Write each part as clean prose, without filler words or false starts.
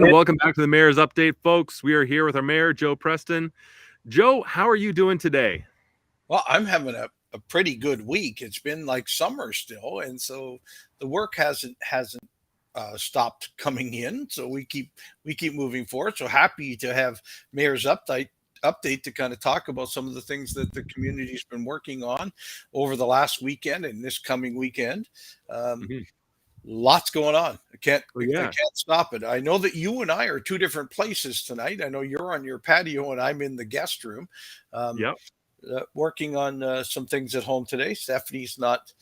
And welcome back to the Mayor's Update, folks. We are here with our mayor, Joe Preston. Joe, how are you doing today? Well, I'm having a pretty good week. It's been like summer still, and so the work hasn't stopped coming in. So we keep moving forward. So happy to have Mayor's update to kind of talk about some of the things that the community's been working on over the last weekend and this coming weekend. Um, Mhm. Lots going on. I can't Oh, I yeah. can't stop it. I know that you and I are two different places tonight. I know you're on your patio and I'm in the guest room. Um, Yep. Working on some things at home today. Stephanie's not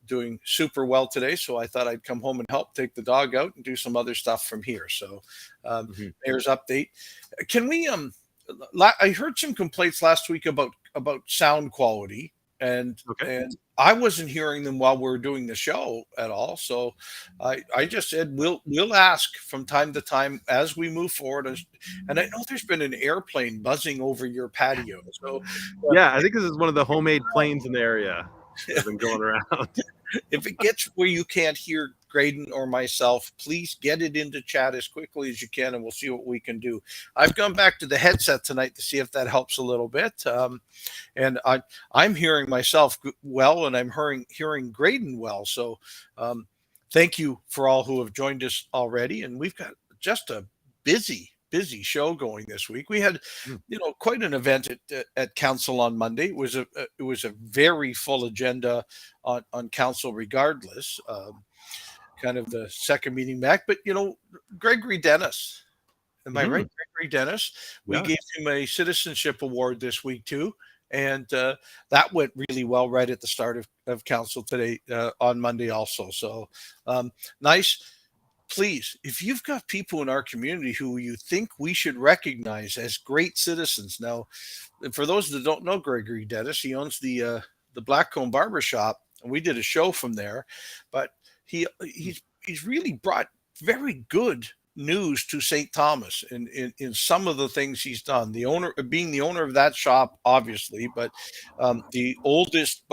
doing super well today, so I thought I'd come home and help take the dog out and do some other stuff from here. So, Mhm. Mayor's update. Can we? I heard some complaints last week about sound quality, and Okay. and I wasn't hearing them while we were doing the show at all. So, I just said we'll ask from time to time as we move forward. And I know there's been an airplane buzzing over your patio. So Yeah, I think this is one of the homemade planes in the area that have been going around. if it gets where you can't hear Graydon or myself, please get it into chat as quickly as you can, and we'll see what we can do. I've gone back to the headset tonight to see if that helps a little bit, and I'm hearing myself well, and I'm hearing Graydon well. So, thank you for all who have joined us already, and we've got just a busy show going this week. We had, Mm. quite an event at council on Monday. It was a very full agenda on council, regardless. Kind of the second meeting back, but Gregory Dennis. Am I right? Mhm. Gregory Dennis. We Yeah. gave him a citizenship award this week too, and that went really well right at the start of council today on Monday also. So nice. Please, if you've got people in our community who you think we should recognize as great citizens. Now, for those that don't know Gregory Dennis, he owns the Blackcomb Barber Shop, and we did a show from there. But he's really brought very good news to St. Thomas in some of the things he's done. The owner, being the owner of that shop, obviously, but the oldest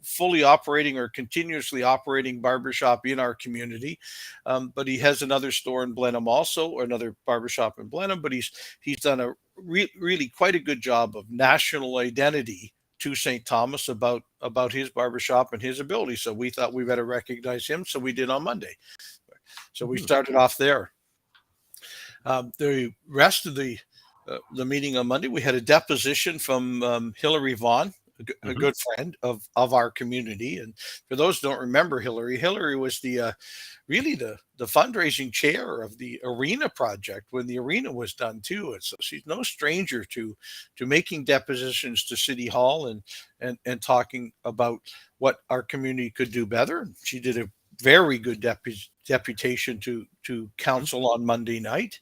fully operating or continuously operating barbershop in our community. But he has another store in Blenheim also, or another barbershop in Blenheim. But he's done a really quite a good job of national identity to St. Thomas about his barbershop and his ability. So we thought we better recognize him. So we did on Monday. So we Mhm. started off there. The rest of the meeting on Monday, we had a deposition from Hillary Vaughn, a Mhm. good friend of our community. And for those who don't remember Hillary was the really the fundraising chair of the arena project when the arena was done too. And so she's no stranger to making depositions to City Hall and talking about what our community could do better. And she did a very good deputation to Mhm. council on Monday night.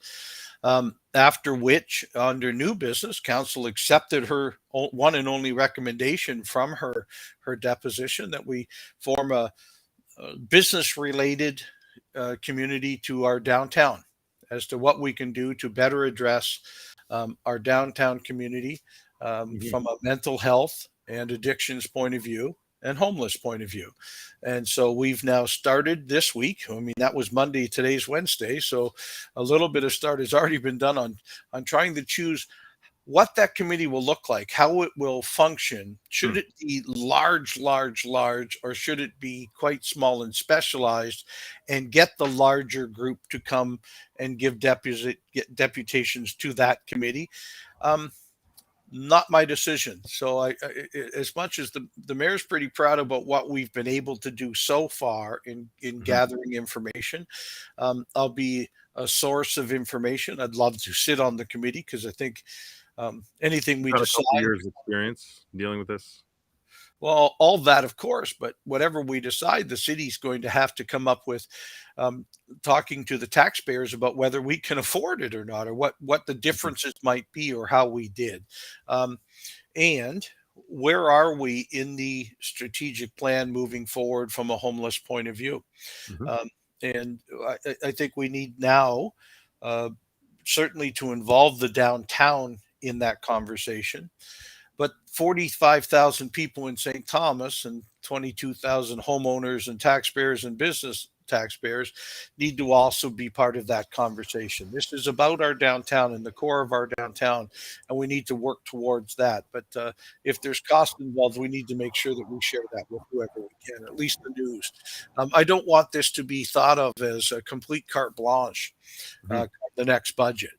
After which, under new business, council accepted her one and only recommendation from her deposition that we form a business related community to our downtown as to what we can do to better address our downtown community Mhm. from a mental health and addictions point of view and homeless point of view. And so we've now started this week. I mean, that was Monday, today's Wednesday. So a little bit of start has already been done on trying to choose what that committee will look like, how it will function. Should Mm. it be large, or should it be quite small and specialized, and get the larger group to come and get deputations to that committee? Um, Not my decision. So as much as the mayor's pretty proud about what we've been able to do so far in Mhm. gathering information, I'll be a source of information. I'd love to sit on the committee because I think anything we Got a couple decide, years experience dealing with this. well, all that, of course, but whatever we decide, the city's going to have to come up with um, talking to the taxpayers about whether we can afford it or not, or what the Mhm. differences might be, or how we did. Um, and where are we in the strategic plan moving forward from a homeless point of view? Mhm. Um, and I think we need now, uh, certainly, to involve the downtown in that conversation. But 45,000 people in St. Thomas and 22,000 homeowners and taxpayers and taxpayers need to also be part of that conversation. This is about our downtown and the core of our downtown, and we need to work towards that. But if there's cost involved, we need to make sure that we share that with whoever we can, at least the news. I don't want this to be thought of as a complete carte blanche, the next budget,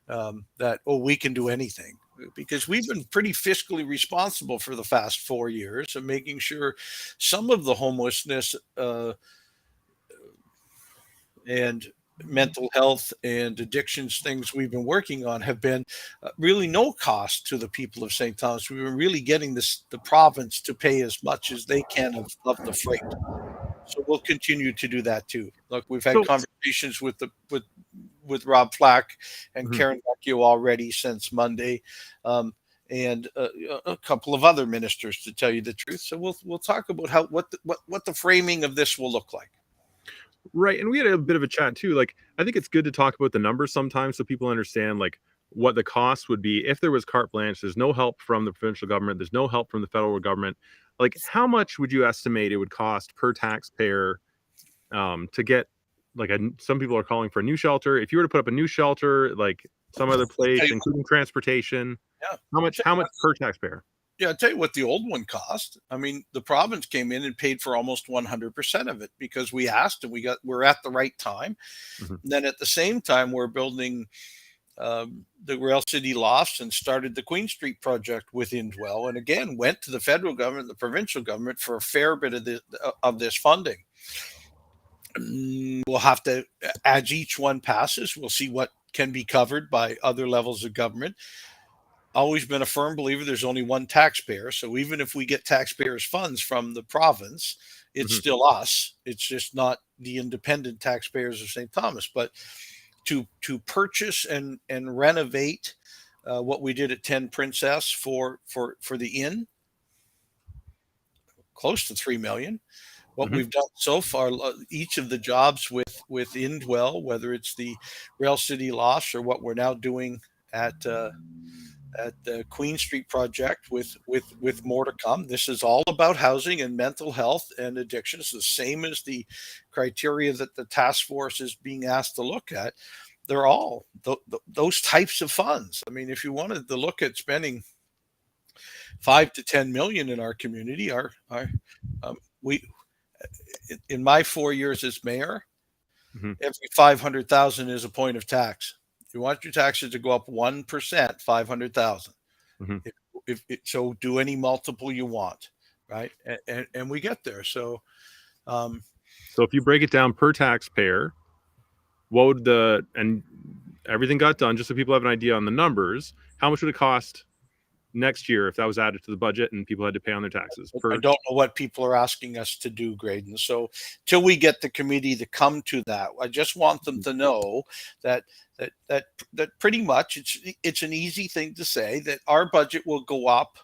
that, oh, we can do anything. Because we've been pretty fiscally responsible for the past 4 years of making sure some of the homelessness and mental health and addictions things we've been working on have been really no cost to the people of St. Thomas. We've been really getting the province to pay as much as they can of the freight. So we'll continue to do that too. Look, we've had conversations with Rob Flack and Karen Vecchio already since Monday, and a couple of other ministers, to tell you the truth. So we'll talk about what the framing of this will look like. Right, and we had a bit of a chat too. Like, I think it's good to talk about the numbers sometimes so people understand like what the cost would be if there was carte blanche. There's no help from the provincial government. There's no help from the federal government. Like, how much would you estimate it would cost per taxpayer to get like some people are calling for a new shelter. If you were to put up a new shelter, like some other place, including transportation, how much per taxpayer? Yeah, I'll tell you what the old one cost. I mean, the province came in and paid for almost 100% of it because we asked and we're at the right time. And then at the same time, we're building the Rail City Lofts and started the Queen Street project with Indwell, and again went to the federal government, the provincial government for a fair bit of this funding. We'll have to, as each one passes, we'll see what can be covered by other levels of government. Always been a firm believer there's only one taxpayer. So even if we get taxpayers' funds from the province, it's still us. It's just not the independent taxpayers of St. Thomas. But to purchase and renovate what we did at 10 Princess for the inn, close to $3 million. What we've done so far, each of the jobs with Indwell, whether it's the Rail City Lofts or what we're now doing at the Queen Street project with more to come. This is all about housing and mental health and addiction. It's the same as the criteria that the task force is being asked to look at. They're all those types of funds. I mean, if you wanted to look at spending 5 to 10 million in our community, we in my 4 years as mayor, every 500,000 is a point of tax. If you want your taxes to go up 1%, 500,000. So do any multiple you want, right? And we get there. So if you break it down per taxpayer, what would and everything got done, just so people have an idea on the numbers, how much would it cost next year if that was added to the budget and people had to pay on their taxes? I don't know what people are asking us to do, Graydon. So till we get the committee to come to that, I just want them to know that pretty much it's an easy thing to say that our budget will go up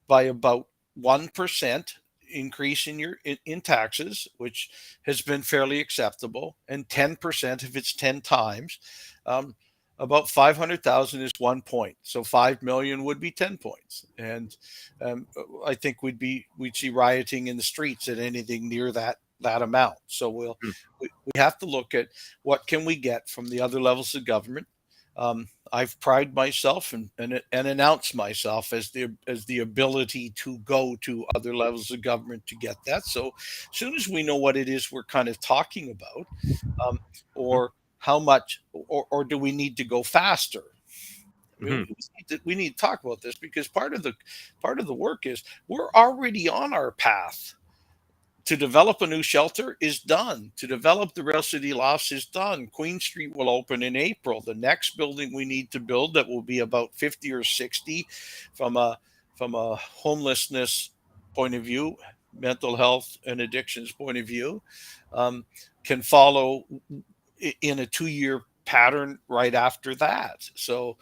by about 1% increase in taxes, which has been fairly acceptable, and 10% if it's 10 times. About 500,000 is 1 point. So 5 million would be 10 points. And I think we'd see rioting in the streets at anything near that amount. So we have to look at what can we get from the other levels of government. I've prided myself and announced myself as the ability to go to other levels of government to get that. So as soon as we know what it is we're kind of talking about, or how much, or do we need to go faster? We need to talk about this, because part of the work is we're already on our path. To develop a new shelter is done. To develop the Rail City Lofts is done. Queen Street will open in April. The next building we need to build, that will be about 50 or 60 from a homelessness point of view, mental health and addictions point of view, can follow in a 2-year pattern right after that. So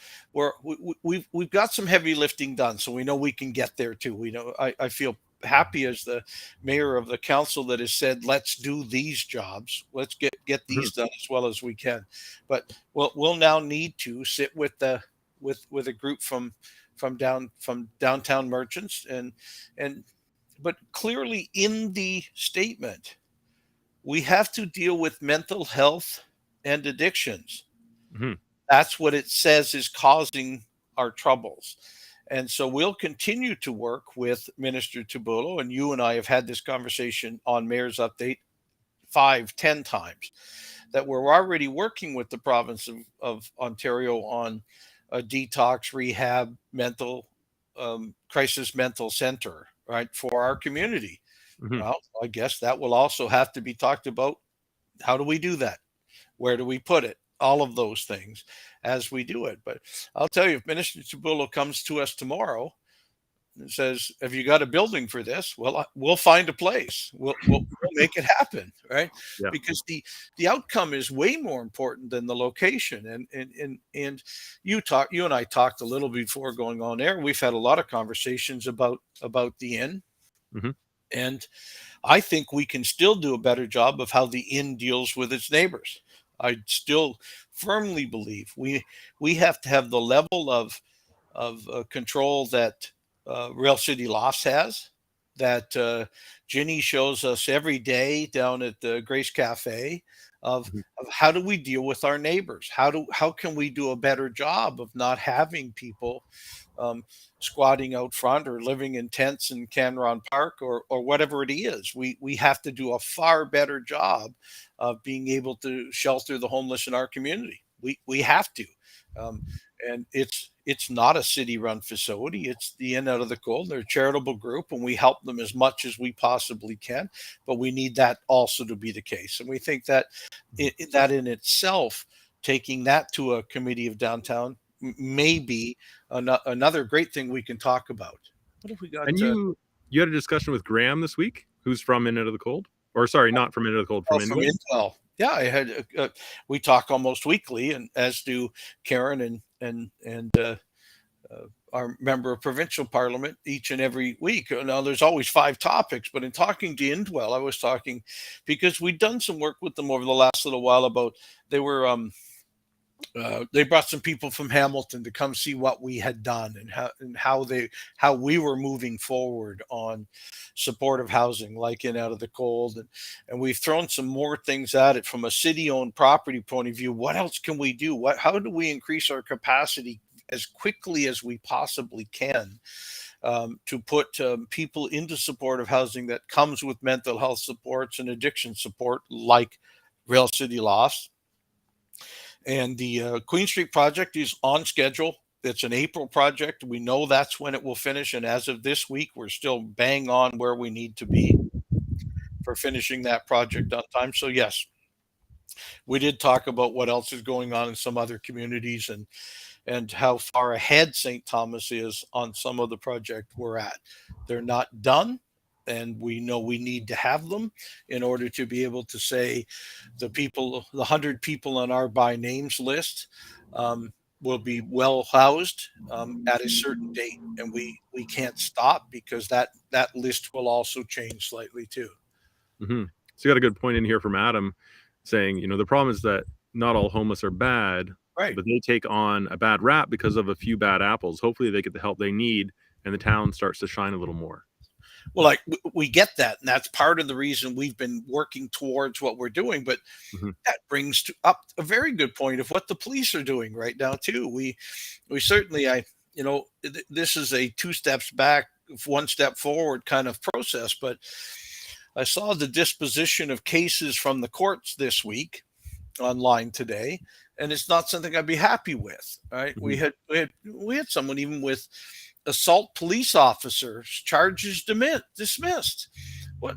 we've got some heavy lifting done. So we know we can get there too. We know I feel happy as the mayor of the council that has said, let's do these jobs. Let's get these done as well as we can. But we'll now need to sit with a group from downtown merchants but clearly in the statement, we have to deal with mental health and addictions. Hmm. That's what it says is causing our troubles. And so we'll continue to work with Minister Tabulo, and you and I have had this conversation on Mayor's Update 5, 10 times, that we're already working with the province of Ontario on a detox, rehab, mental crisis mental center, right, for our community. Hmm. Well, I guess that will also have to be talked about. How do we do that? Where do we put it? All of those things as we do it. But I'll tell you, if Minister Tabulo comes to us tomorrow and says, "Have you got a building for this?" Well, we'll find a place. We'll make it happen, right? Yeah. Because the outcome is way more important than the location. And you and I talked a little before going on air. We've had a lot of conversations about the inn, Hmm. and I think we can still do a better job of how the inn deals with its neighbors. I still firmly believe we have to have the level of control that Rail City Lofts has, that Ginny shows us every day down at the Grace Cafe, of how do we deal with our neighbors? How can we do a better job of not having people um, squatting out front or living in tents in Canron Park, or whatever it is? We have to do a far better job of being able to shelter the homeless in our community. We have to. Um, and it's not a city-run facility. It's the Inn Out of the Cold. They're a charitable group, and we help them as much as we possibly can. But we need that also to be the case, and we think that that in itself, taking that to a committee of downtown may be another great thing we can talk about. What have we got? And you had a discussion with Graham this week, who's from In Out of the Cold, or sorry, not from In Out of the Cold, Oh, from from Inwell. Intel. Yeah, I had. We talk almost weekly, and as do Karen and our member of provincial parliament each and every week. Now, there's always 5 topics, but in talking to Indwell, I was talking because we'd done some work with them over the last little while about they were they brought some people from Hamilton to come see what we had done, and how we were moving forward on supportive housing, like In Out of the Cold, and we've thrown some more things at it from a city-owned property point of view. What else can we do? How do we increase our capacity as quickly as we possibly can, to put people into supportive housing that comes with mental health supports and addiction support, like Rail City Lofts. And the Queen Street project is on schedule. It's an April project. We know that's when it will finish. And as of this week, we're still bang on where we need to be for finishing that project on time. So, yes, we did talk about what else is going on in some other communities, and how far ahead St. Thomas is on some of the project we're at. They're not done, and we know we need to have them in order to be able to say the 100 people on our by names list will be well housed at a certain date, and we can't stop, because that list will also change slightly too. Hmm. So you got a good point in here from Adam, saying, the problem is that not all homeless are bad, Right. but they take on a bad rap because of a few bad apples. Hopefully they get the help they need, and the town starts to shine a little more. Well, like we get that, and that's part of the reason we've been working towards what we're doing. But Hmm. that brings up a very good point of what the police are doing right now too. We certainly, this is a 2 steps back, 1 step forward kind of process. But I saw the disposition of cases from the courts this week online today, and it's not something I'd be happy with. Right? Hmm. We had someone even with assault police officers, charges dismissed. What?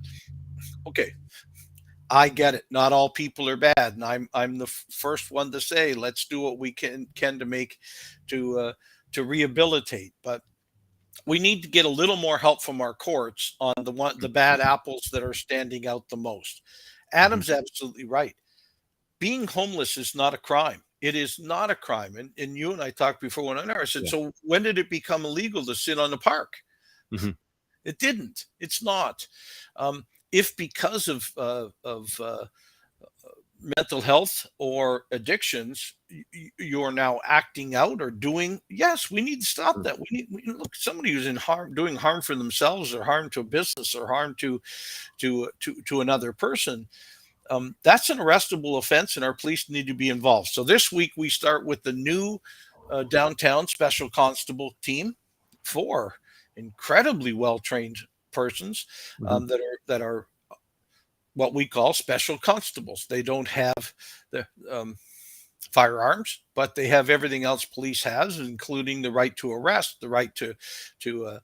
Okay, I get it. Not all people are bad, and I'm the first one to say let's do what we can to make to rehabilitate. But we need to get a little more help from our courts on the bad apples that are standing out the most. Hmm. Adam's absolutely right. Being homeless is not a crime. It is not a crime. And you and I talked before when I said, Yeah. so when did it become illegal to sit on the park? Hmm. It didn't. It's not. If because of mental health or addictions, you're now acting out or doing, yes, we need to stop that. Look, somebody who's doing harm for themselves, or harm to a business, or harm to another person. that's an arrestable offense, and our police need to be involved. So this week we start with the new downtown special constable team, 4 incredibly well trained persons Mhm. that are what we call special constables. They don't have the firearms, but they have everything else police has, including the right to arrest, the right to uh,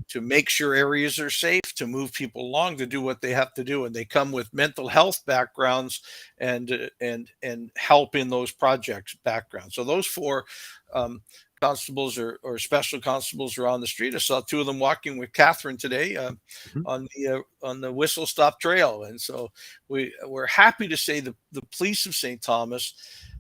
to make sure areas are safe, to move people along, to do what they have to do, and they come with mental health backgrounds and help in those projects backgrounds. So those 4 um, constables or special constables are on the street. I saw 2 of them walking with Catherine today Mhm. on the Whistle Stop Trail, and so we're happy to say the police of St. Thomas,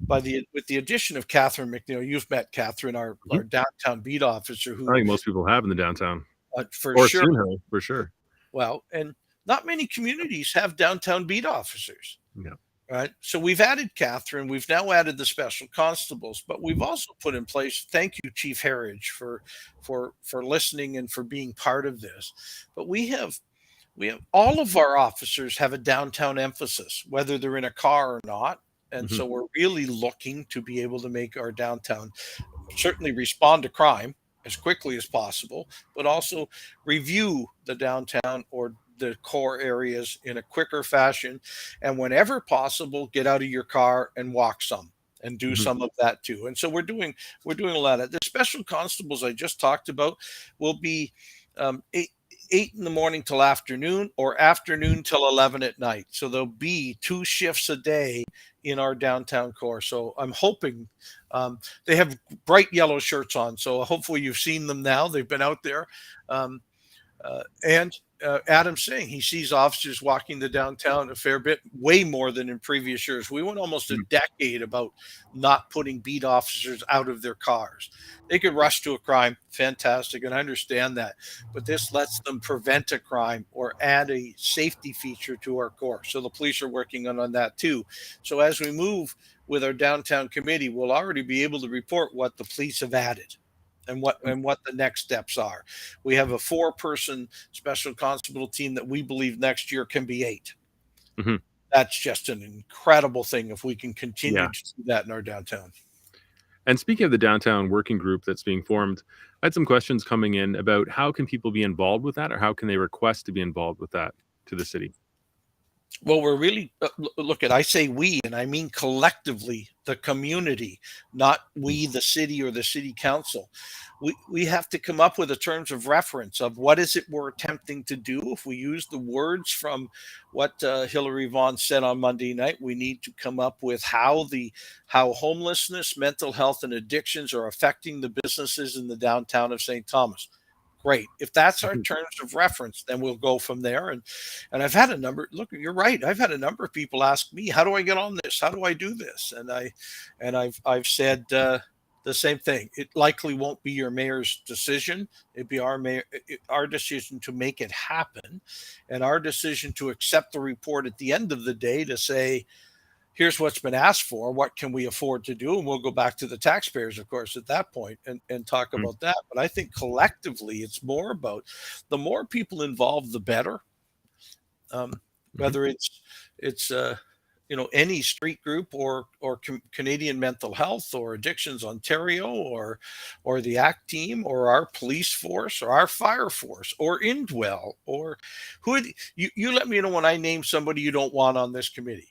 with the addition of Catherine McNeil. You've met Catherine, our Mhm. downtown beat officer, I who think most people have in the downtown, for or sure. soon will, for sure. Well, and not many communities have downtown beat officers, Yeah. right? So we've added Catherine. We've now added the special constables, but we've also put in place. Thank you, Chief Harridge, for listening and for being part of this. But we have all of our officers have a downtown emphasis, whether they're in a car or not. And Mhm. so we're really looking to be able to make our downtown certainly respond to crime as quickly as possible, but also review the downtown or the core areas in a quicker fashion. And whenever possible, get out of your car and walk some and do Mhm. some of that too. And so we're doing a lot of the special constables I just talked about will be 8 in the morning till afternoon, or afternoon till 11 at night. So there'll be 2 shifts a day in our downtown core. So I'm hoping they have bright yellow shirts on. So hopefully you've seen them now. They've been out there. Um, and Adam's saying he sees officers walking the downtown a fair bit, way more than in previous years. We went almost a Mhm. decade about not putting beat officers out of their cars. They could rush to a crime, fantastic, and I understand that. But this lets them prevent a crime or add a safety feature to our core. So the police are working on that too. So as we move with our downtown committee, we'll already be able to report what the police have added and what the next steps are. We have a 4-person special constable team that we believe next year can be 8. Mhm. That's just an incredible thing if we can continue Yeah. to do that in our downtown. And speaking of the downtown working group that's being formed, I had some questions coming in about how can people be involved with that, or how can they request to be involved with that to the city? Well, we're really look at. I say we, and I mean collectively, the community, not Mm. we, the city or the city council. We have to come up with a terms of reference of what is it we're attempting to do. If we use the words from what Hillary Vaughn said on Monday night, we need to come up with how homelessness, mental health, and addictions are affecting the businesses in the downtown of St. Thomas. Great. If that's our Mhm. terms of reference, then we'll go from there. And I've had a number. Look, you're right. I've had a number of people ask me, "How do I get on this? How do I do this?" And I've said the same thing. It likely won't be your mayor's decision. It'd be our decision to make it happen, and our decision to accept the report at the end of the day to say, here's what's been asked for. What can we afford to do? And we'll go back to the taxpayers, of course, at that point and talk Mm. about that. But I think collectively, it's more about the more people involved, the better. Um, Mhm. whether it's any street group or Canadian Mental Health or Addictions Ontario or the ACT team or our police force or our fire force or Indwell or you let me know when I name somebody you don't want on this committee.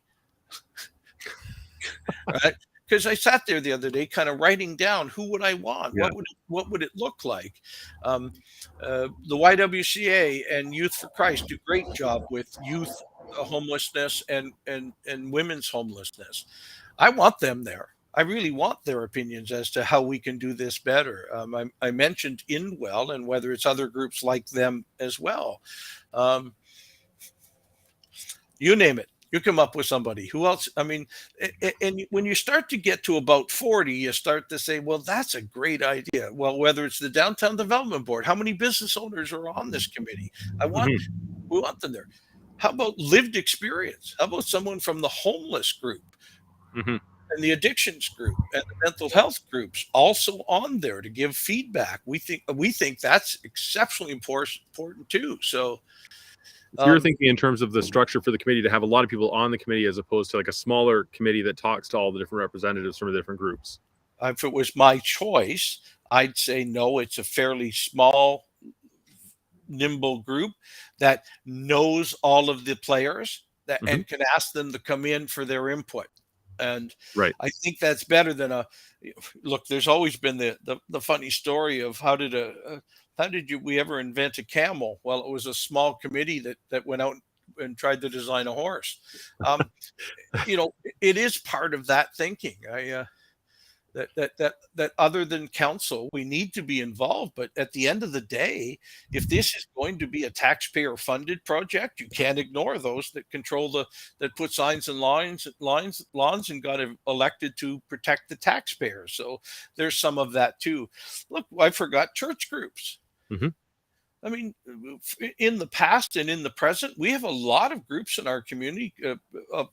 Right? Because I sat there the other day, kind of writing down who would I want, Yeah. what would it look like. Um, the YWCA and Youth for Christ do great job with youth homelessness and women's homelessness. I want them there. I really want their opinions as to how we can do this better. I mentioned Inwell and whether it's other groups like them as well. Um, you name it. You come up with somebody. Who else? I mean, and when you start to get to about 40, you start to say, well, that's a great idea. Well, whether it's the Downtown Development Board, how many business owners are on this committee? I want Mhm. we want them there. How about lived experience? How about someone from the homeless group Mhm. and the addictions group and the mental health groups also on there to give feedback? We think that's exceptionally important too. So So you're thinking in terms of the structure for the committee to have a lot of people on the committee as opposed to like a smaller committee that talks to all the different representatives from the different groups. If it was my choice, I'd say no, it's a fairly small, nimble group that knows all of the players that Mhm. and can ask them to come in for their input. And Right. I think that's better than a look. There's always been the funny story of how did we ever invent a camel? Well, it was a small committee that went out and tried to design a horse. Um, it is part of that thinking. That other than council, we need to be involved. But at the end of the day, if this is going to be a taxpayer funded project, you can't ignore those that control that put signs and lawns and got elected to protect the taxpayers. So there's some of that too. Look, I forgot church groups. Mhm. I mean, in the past and in the present, we have a lot of groups in our community,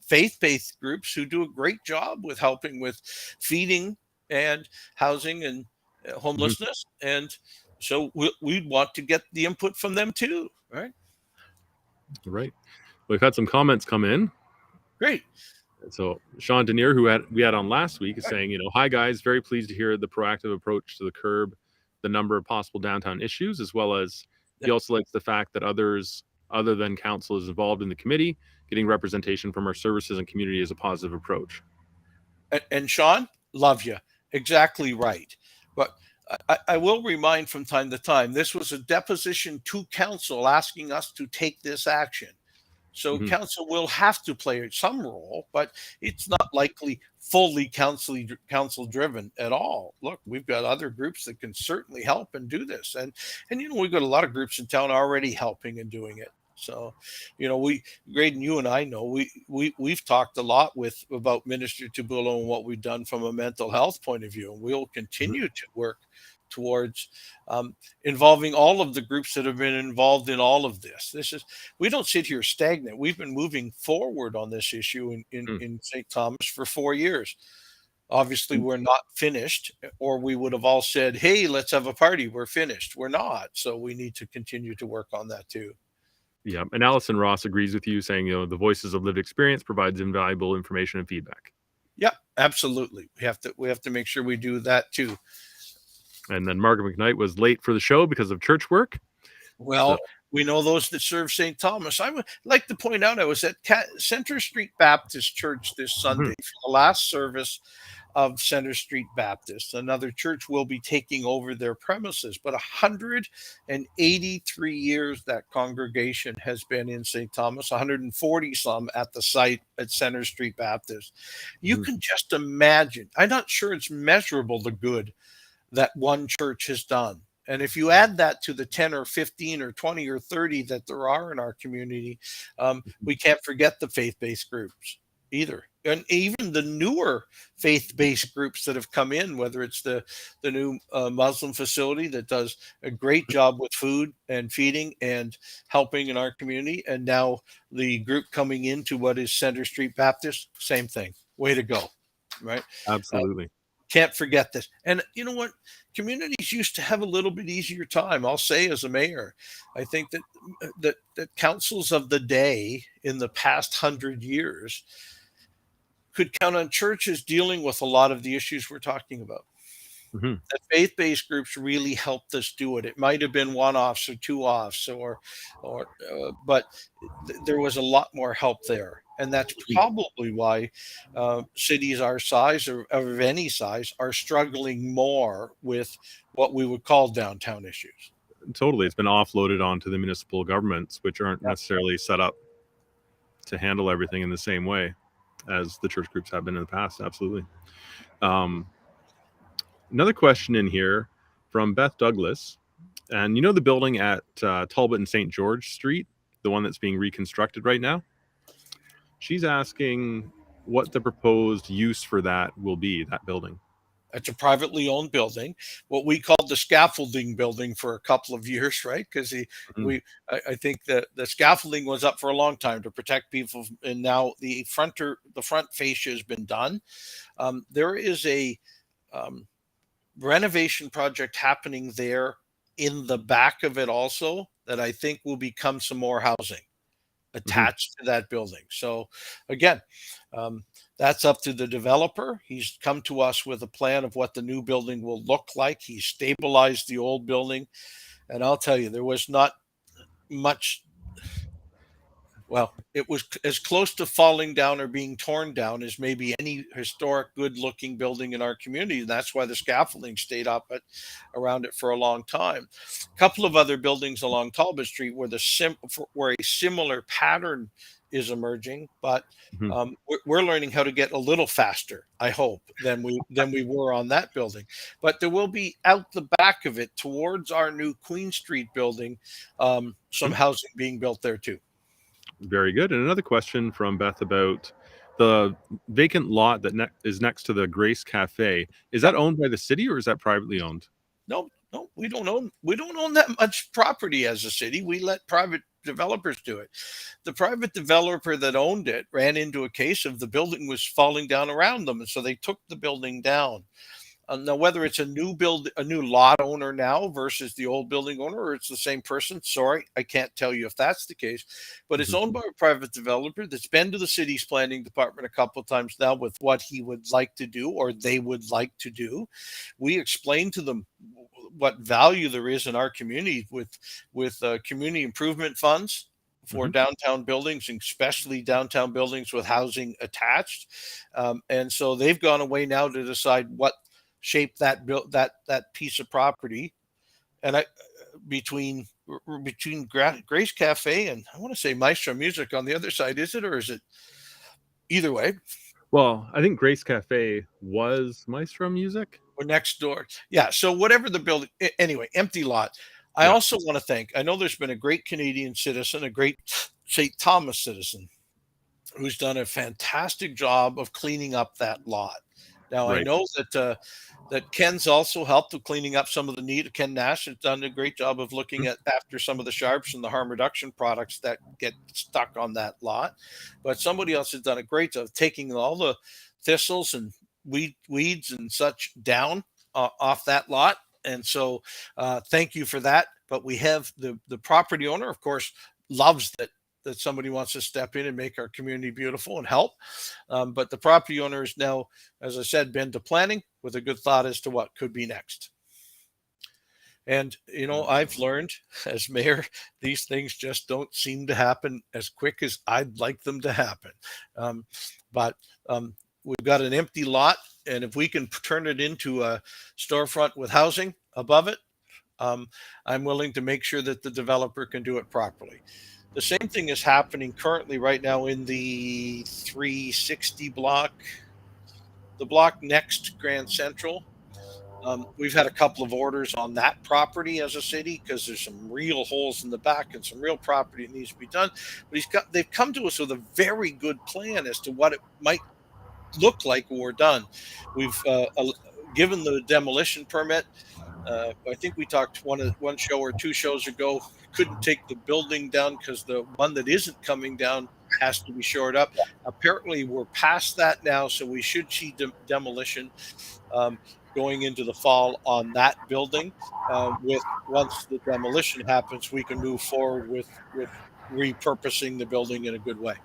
faith-based groups who do a great job with helping with feeding and housing and Mhm. homelessness. And so we'd want to get the input from them too, right? Right. We've had some comments come in. Great. So Sean Denier, we had on last week, is saying, hi guys, very pleased to hear the proactive approach to the curb the number of possible downtown issues, as well as he also likes the fact that others other than council is involved in the committee. Getting representation from our services and community is a positive approach. And Sean, love you. Exactly right. But I will remind from time to time, this was a deposition to council asking us to take this action. So Mhm. council will have to play some role, but it's not likely fully council driven at all. Look, we've got other groups that can certainly help and do this, and we've got a lot of groups in town already helping and doing it. So, we Graydon, you and I know we've talked a lot about Minister Tabulo and what we've done from a mental health point of view, and we'll Mhm. continue to work towards involving all of the groups that have been involved in all of this. We don't sit here stagnant. We've been moving forward on this issue Mm. in St. Thomas for 4 years. Obviously, And- we're not finished, or we would have all said, hey, let's have a party. We're finished. We're not. So we need to continue to work on that too. Yeah, and Allison Ross agrees with you, saying, the voices of lived experience provides invaluable information and feedback. Yeah, absolutely. We have to make sure we do that too. And then Margaret McKnight was late for the show because of church work. So, Well, we know those that serve St. Thomas. I would like to point out I was at Center Street Baptist Church this mhm. Sunday for the last service of Center Street Baptist. Another church will be taking over their premises, but 183 years that congregation has been in St. Thomas, 140 some at the site at Center Street Baptist. You Mhm. can just imagine. I'm not sure it's measurable the good that one church has done. And if you add that to the 10 or 15 or 20 or 30 that there are in our community, we can't forget the faith based groups either. And even the newer faith based groups that have come in, whether it's the new Muslim facility that does a great job with food and feeding and helping in our community, and now the group coming into what is Center Street Baptist, same thing. Way to go. Right. Uh, Absolutely. can't forget this. And you know what? Communities used to have a little bit easier time. I'll say, as a mayor, I think that councils of the day in the past 100 years could count on churches dealing with a lot of the issues we're talking about. Mhm. The faith-based groups really helped us do it. It might have been one-offs or two-offs, but there was a lot more help there, and that's probably why cities our size or of any size are struggling more with what we would call downtown issues. Totally. It's been offloaded onto the municipal governments, which aren't Yeah. necessarily set up to handle everything in the same way as the church groups have been in the past. Absolutely. Um, Another question in here from Beth Douglas. And the building at Talbot and St. George Street, the one that's being reconstructed right now? She's asking what the proposed use for that will be, that building. It's a privately owned building, what we called the scaffolding building for a couple of years, right? Because Mhm. I think that the scaffolding was up for a long time to protect people, and now the front fascia has been done. There is a um, renovation project happening there in the back of it also that I think will become some more housing. attached to that building. So again, that's up to the developer. He's come to us with a plan of what the new building will look like. He stabilized the old building. And I'll tell you, there was not much. Well, it was as close to falling down or being torn down as maybe any historic, good-looking building in our community. And that's why the scaffolding stayed up around it for a long time. A couple of other buildings along Talbot Street where a similar pattern is emerging, but Hmm. we're learning how to get a little faster, I hope, than we were on that building. But there will be out the back of it towards our new Queen Street building, some housing being built there too. Very good. And another question from Beth about the vacant lot that is next to the Grace Cafe. Is that Yep. owned by the city or is that privately owned? No, no, we don't own that much property as a city. We let private developers do it. The private developer that owned it ran into a case of the building was falling down around them, and so they took the building down. Now, whether it's a new lot owner now versus the old building owner, or it's the same person, sorry, I can't tell you if that's the case. But it's Mhm. owned by a private developer that's been to the city's planning department a couple of times now with what he would like to do or they would like to do. We explained to them what value there is in our community with community improvement funds for Mhm. downtown buildings, and especially downtown buildings with housing attached. And so they've gone away now to decide what shape that piece of property, and between Grace Cafe and I want to say Maestro Music on the other side. Is it, or is it either way? Well, I think Grace Cafe was Maestro Music. Or next door? Yeah. So whatever the building, anyway, empty lot. I Yeah. also want to thank. I know there's been a great Canadian citizen, a great St. Thomas citizen, who's done a fantastic job of cleaning up that lot. Now I Right. know that Ken's also helped with cleaning up some of the need. Ken Nash has done a great job of looking Mhm. at after some of the sharps and the harm reduction products that get stuck on that lot. But somebody else has done a great job of taking all the thistles and weeds and such down off that lot. And so thank you for that. But we have the property owner, of course, loves that somebody wants to step in and make our community beautiful and help. But the property owner is now, as I said, been to planning with a good thought as to what could be next. And, I've learned as mayor, these things just don't seem to happen as quick as I'd like them to happen. But we've got an empty lot, and if we can turn it into a storefront with housing above it, I'm willing to make sure that the developer can do it properly. The same thing is happening currently right now in the 360 block, the block next to Grand Central. We've had a couple of orders on that property as a city because there's some real holes in the back and some real property that needs to be done. But they've come to us with a very good plan as to what it might look like when we're done. We've given the demolition permit. I think we talked one show or two shows ago. Couldn't take the building down because the one that isn't coming down has to be shored up. Apparently, we're past that now, so we should see demolition um, going into the fall on that building. With once the demolition happens, we can move forward with repurposing the building in a good way.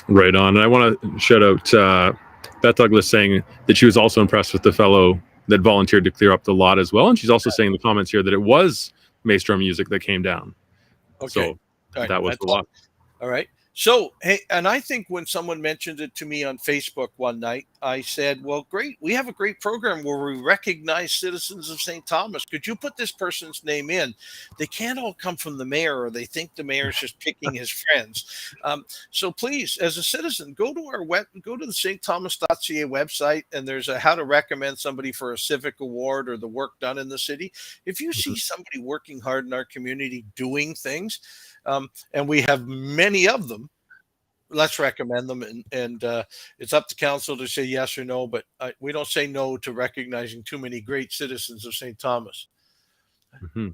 Right on. And I want to shout out Beth Douglas saying that she was also impressed with the fellow that volunteered to clear up the lot as well. And she's also saying in the comments here that it was Maestro Music that came down. Okay. So All right. that was That's the lot. all right. So, hey, and I think when someone mentioned it to me on Facebook one night, I said, well, great. We have a great program where we recognize citizens of St. Thomas. Could you put this person's name in? They can't all come from the mayor, or they think the mayor's just picking his friends. So please, as a citizen, go to the stthomas.ca website, and there's a how to recommend somebody for a civic award or the work done in the city. If you see somebody working hard in our community doing things, and we have many of them, let's recommend them, and it's up to council to say yes or no, but we don't say no to recognizing too many great citizens of St. Thomas. Mm-hmm.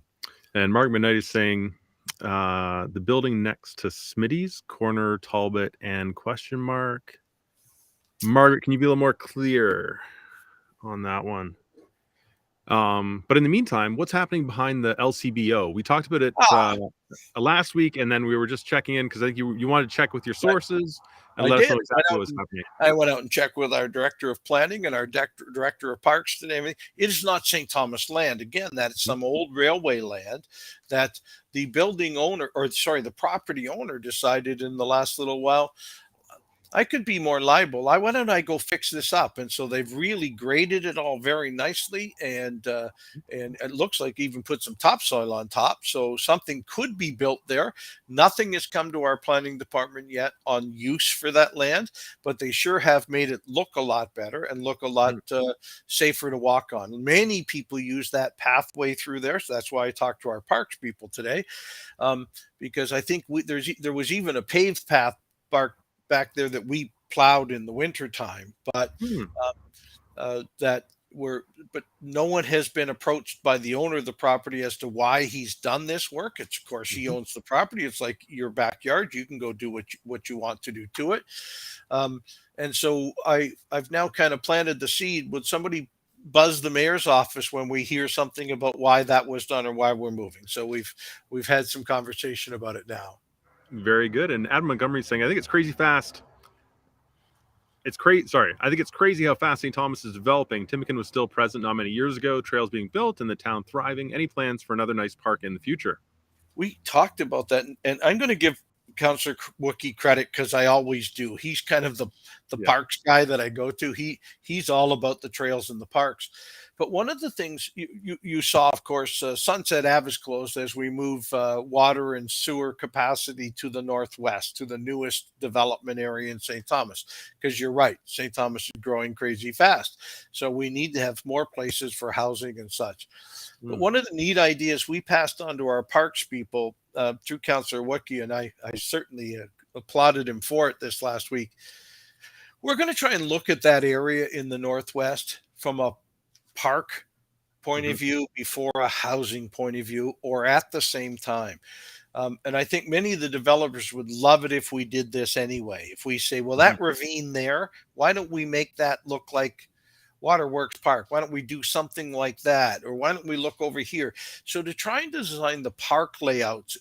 And Mark Midnight is saying the building next to Smitty's, corner Talbot and question mark. Margaret, can you be a little more clear on that one? But in the meantime, what's happening behind the LCBO? We talked about it Ah, last week, and then we were just checking in because I think you wanted to check with your I, sources and I let us did. know exactly what was happening. I went out and checked with our director of planning and our director of parks and everything. It is not St. Thomas land. Again, that is Mhm. some old railway land that the building owner, or sorry, the property owner decided in the last little while, I could be more liable. Why don't I go fix this up? And so they've really graded it all very nicely, and it looks like even put some topsoil on top. So something could be built there. Nothing has come to our planning department yet on use for that land, but they sure have made it look a lot better and look a lot Mhm. safer to walk on. Many people use that pathway through there, so that's why I talked to our parks people today, um, because I think there was even a paved path back there that we plowed in the wintertime, but Hmm. that were but no one has been approached by the owner of the property as to why he's done this work. It's, of course, he Mhm. owns the property. It's like your backyard. You can go do what you want to do to it. And so I've now kind of planted the seed. Would somebody buzz the mayor's office when we hear something about why that was done or why we're moving? So we've had some conversation about it now. Very good. And Adam Montgomery's saying, I think it's crazy fast. It's crazy. Sorry, I think it's crazy how fast St. Thomas is developing. Timken was still present not many years ago. Trails being built and the town thriving. Any plans for another nice park in the future? We talked about that, and I'm going to give Councillor Wookie credit because I always do. He's kind of the Yeah. parks guy that I go to. He's all about the trails and the parks. But one of the things you saw, of course, Sunset Ave is closed as we move water and sewer capacity to the northwest, to the newest development area in St. Thomas. Because you're right, St. Thomas is growing crazy fast. So we need to have more places for housing and such. But Mm. one of the neat ideas we passed on to our parks people through Councillor Wookie, and I certainly applauded him for it this last week. We're going to try and look at that area in the Northwest from a park point Hmm. of view before a housing point of view or at the same time. And I think many of the developers would love it if we did this anyway. If we say, well, Hmm. that ravine there, why don't we make that look like Waterworks Park? Why don't we do something like that? Or why don't we look over here? So to try and design the park layouts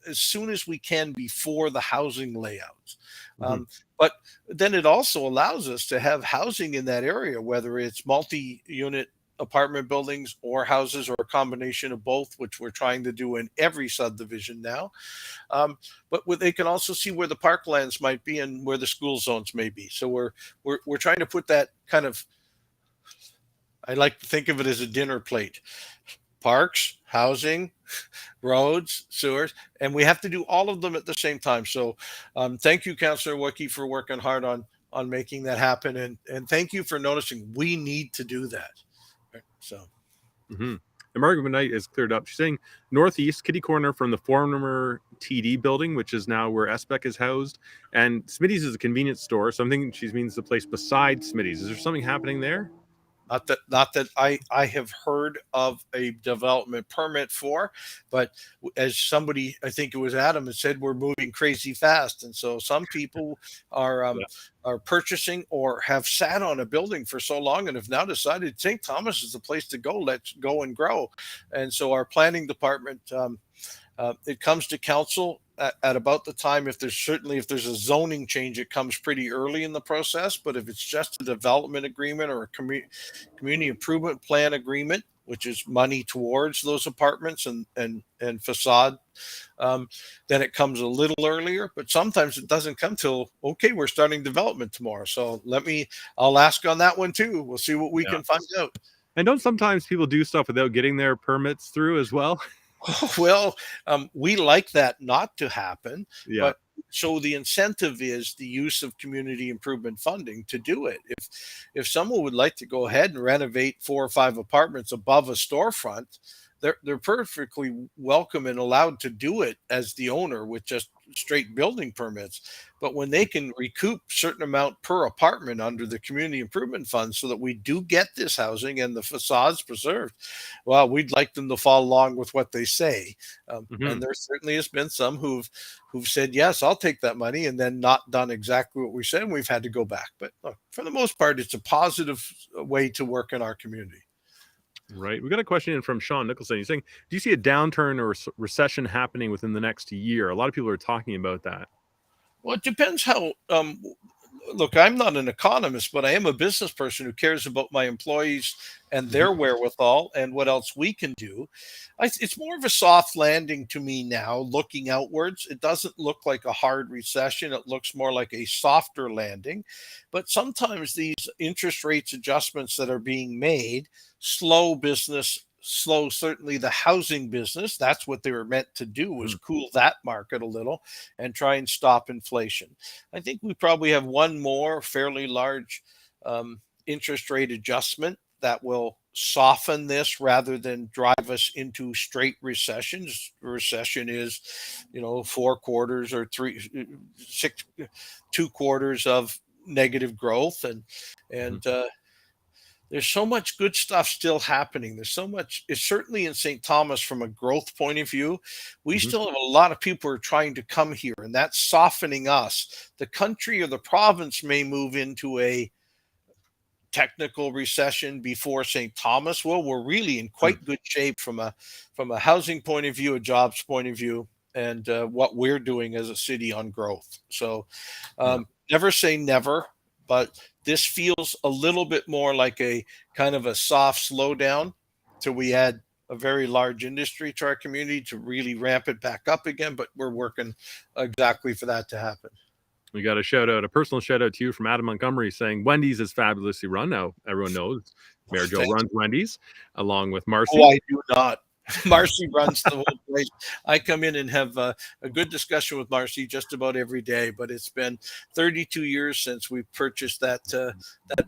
as soon as we can before the housing layouts. Hmm. Um, but then it also allows us to have housing in that area, whether it's multi-unit apartment buildings or houses or a combination of both, which we're trying to do in every subdivision now. But they can also see where the parklands might be and where the school zones may be. So we're trying to put that kind of, I like to think of it as a dinner plate: parks, housing, roads, sewers, and we have to do all of them at the same time. So, thank you, Councillor Wookie, for working hard on making that happen, and thank you for noticing we need to do that. Right, so, Hmm. And Margaret Knight is cleared up. She's saying northeast, kitty corner from the former TD building, which is now where SBEC is housed. And Smitty's is a convenience store. So I'm thinking she means the place beside Smitty's. Is there something happening there? not that I have heard of a development permit for, but as somebody, I think it was Adam, had said, we're moving crazy fast, and so some people are um, Yeah. are purchasing or have sat on a building for so long and have now decided St. Thomas is the place to go. Let's go and grow, and so our planning department. It comes to council at about the time, if there's a zoning change, it comes pretty early in the process. But if it's just a development agreement or a community improvement plan agreement, which is money towards those apartments and facade, um, then it comes a little earlier. But sometimes it doesn't come till, okay, we're starting development tomorrow. So I'll ask on that one too. We'll see what we Yeah. can find out. And don't sometimes people do stuff without getting their permits through as well? Well, we like that not to happen, Yeah. but so the incentive is the use of community improvement funding to do it. If someone would like to go ahead and renovate 4 or 5 apartments above a storefront, they're perfectly welcome and allowed to do it as the owner with just straight building permits. But when they can recoup certain amount per apartment under the community improvement fund so that we do get this housing and the facades preserved, well, we'd like them to follow along with what they say. Hmm. And there certainly has been some who've said, yes, I'll take that money, and then not done exactly what we said, and we've had to go back. But look, for the most part, it's a positive way to work in our community. Right. We got a question in from Sean Nicholson. He's saying, do you see a downturn or recession happening within the next year? A lot of people are talking about that. Well, it depends how. Look, I'm not an economist, but I am a business person who cares about my employees and Mhm. their wherewithal and what else we can do. It's more of a soft landing to me now, looking outwards. It doesn't look like a hard recession. It looks more like a softer landing. But sometimes these interest rates adjustments that are being made slow business. Slow certainly the housing business. That's what they were meant to do, was Mhm. cool that market a little and try and stop inflation. I think we probably have one more fairly large interest rate adjustment that will soften this rather than drive us into straight recessions. Recession is, 4 quarters or six, 2 quarters of negative growth, Mhm. and there's so much good stuff still happening. There's so much. It's certainly in St. Thomas from a growth point of view. We Mhm. still have a lot of people who are trying to come here, and that's softening us. The country or the province may move into a technical recession before St. Thomas will. We're really in Mhm. quite good shape from a housing point of view, a jobs point of view, and what we're doing as a city on growth. So Yeah. never say never, but this feels a little bit more like a kind of a soft slowdown till we add a very large industry to our community to really ramp it back up again. But we're working exactly for that to happen. We got a personal shout out to you from Adam Montgomery saying Wendy's is fabulously run. Now, everyone knows Mayor Joe Thank runs Wendy's along with you. Marcy. Oh, I do not. Marcy runs the whole place. I come in and have a good discussion with Marcy just about every day. But it's been 32 years since we purchased that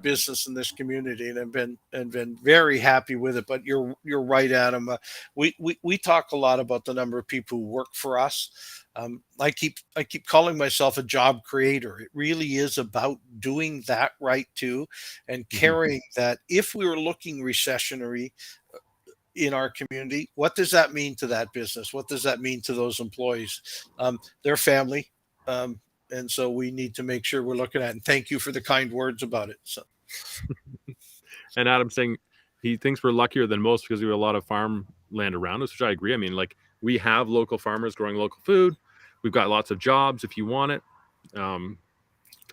business in this community, and I've been very happy with it. But you're right, Adam. We talk a lot about the number of people who work for us. I keep calling myself a job creator. It really is about doing that right too, and Mhm. carrying that. If we were looking recessionary in our community, what does that mean to that business? What does that mean to those employees? Their family. And so we need to make sure we're looking at it. And thank you for the kind words about it. So And Adam saying he thinks we're luckier than most because we have a lot of farmland around us, which I agree. I mean, like we have local farmers growing local food. We've got lots of jobs if you want it. Um,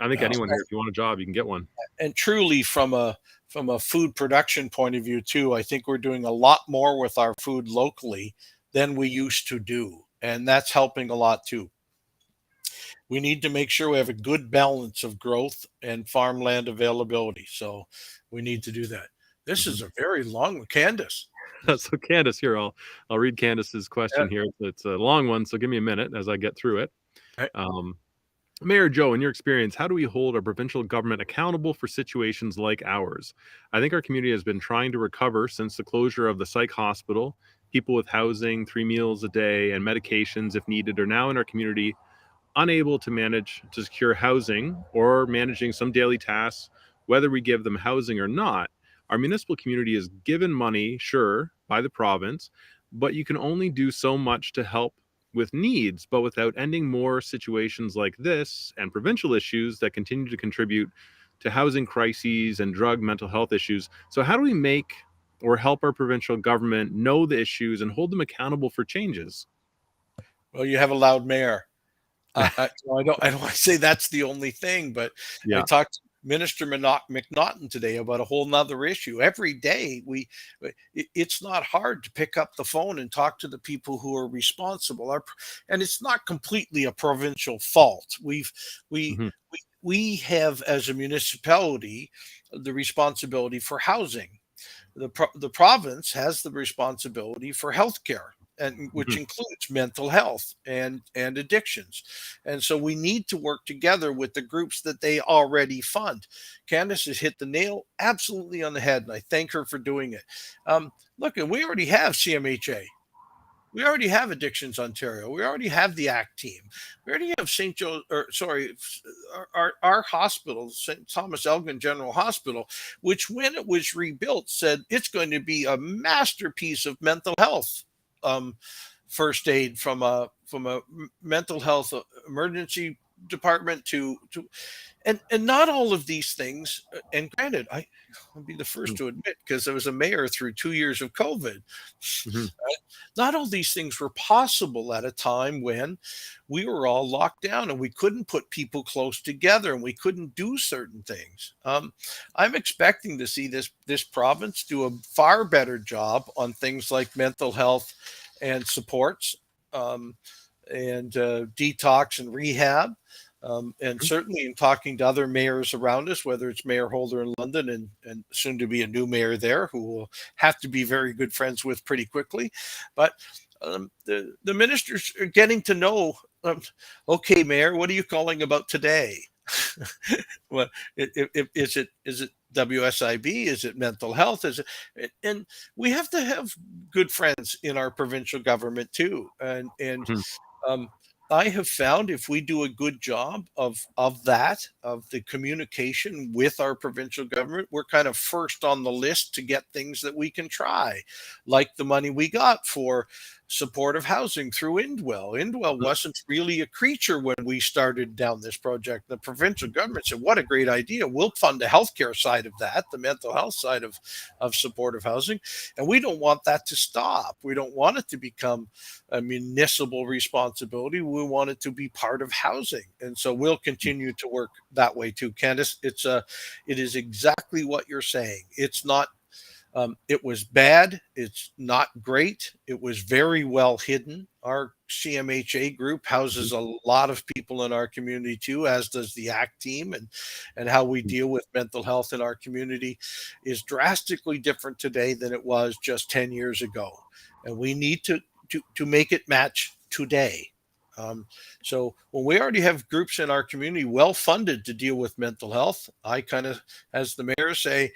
I think uh, anyone here, if you want a job, you can get one. and truly from a food production point of view too, I think we're doing a lot more with our food locally than we used to do. And that's helping a lot too. We need to make sure we have a good balance of growth and farmland availability. So we need to do that. This Mhm. is a very long Candace. So Candace, here I'll read Candace's Yeah. question here. It's a long one, so give me a minute as I get through it. Okay. Um, Mayor Joe, in your experience, how do we hold our provincial government accountable for situations like ours? I think our community has been trying to recover since the closure of the psych hospital. People with housing, 3 meals a day, and medications if needed are now in our community unable to manage to secure housing or managing some daily tasks, whether we give them housing or not. Our municipal community is given money, sure, by the province, but you can only do so much to help with needs, but without ending more situations like this and provincial issues that continue to contribute to housing crises and drug mental health issues. So, how do we make or help our provincial government know the issues and hold them accountable for changes? Well, you have a loud mayor. I don't want to say that's the only thing, but I Yeah. talked to Minister McNaughton today about a whole nother issue. Every day it's not hard to pick up the phone and talk to the people who are responsible. And it's not completely a provincial fault. We Hmm. we have as a municipality the responsibility for housing. The province has the responsibility for healthcare, and which Hmm. includes mental health and addictions. And so we need to work together with the groups that they already fund. Candace has hit the nail absolutely on the head, and I thank her for doing it. Look, and we already have CMHA. We already have Addictions Ontario. We already have the ACT team. We already have St. Joe, or sorry, our hospital, St. Thomas Elgin General Hospital, which when it was rebuilt said it's going to be a masterpiece of mental health um, first aid from a mental health emergency department to and not all of these things, and granted, I'll be the first to admit, because I was a mayor through 2 years of COVID, Mhm. not all these things were possible at a time when we were all locked down and we couldn't put people close together and we couldn't do certain things. I'm expecting to see this province do a far better job on things like mental health and supports, um, and detox and rehab. And Mhm. certainly in talking to other mayors around us, whether it's Mayor Holder in London and soon to be a new mayor there who will have to be very good friends with pretty quickly. But the ministers are getting to know, okay, Mayor, what are you calling about today? Well, is it WSIB? Is it mental health? Is it, and we have to have good friends in our provincial government too. And Mhm. um, I have found if we do a good job of the communication with our provincial government, we're kind of first on the list to get things that we can try, like the money we got for supportive housing through Indwell. Indwell wasn't really a creature when we started down this project. The provincial government said, "What a great idea! We'll fund the healthcare side of that, the mental health side of supportive housing," and we don't want that to stop. We don't want it to become a municipal responsibility. We want it to be part of housing, and so we'll continue to work that way too. Candice, it is exactly what you're saying. It's not. It was bad. It's not great. It was very well hidden. Our CMHA group Mhm. houses a lot of people in our community too, as does the ACT team, and how we deal with mental health in our community is drastically different today than it was just 10 years ago, and we need to make it match today. Um, so when we already have groups in our community well funded to deal with mental health, I kind of, as the mayor, say,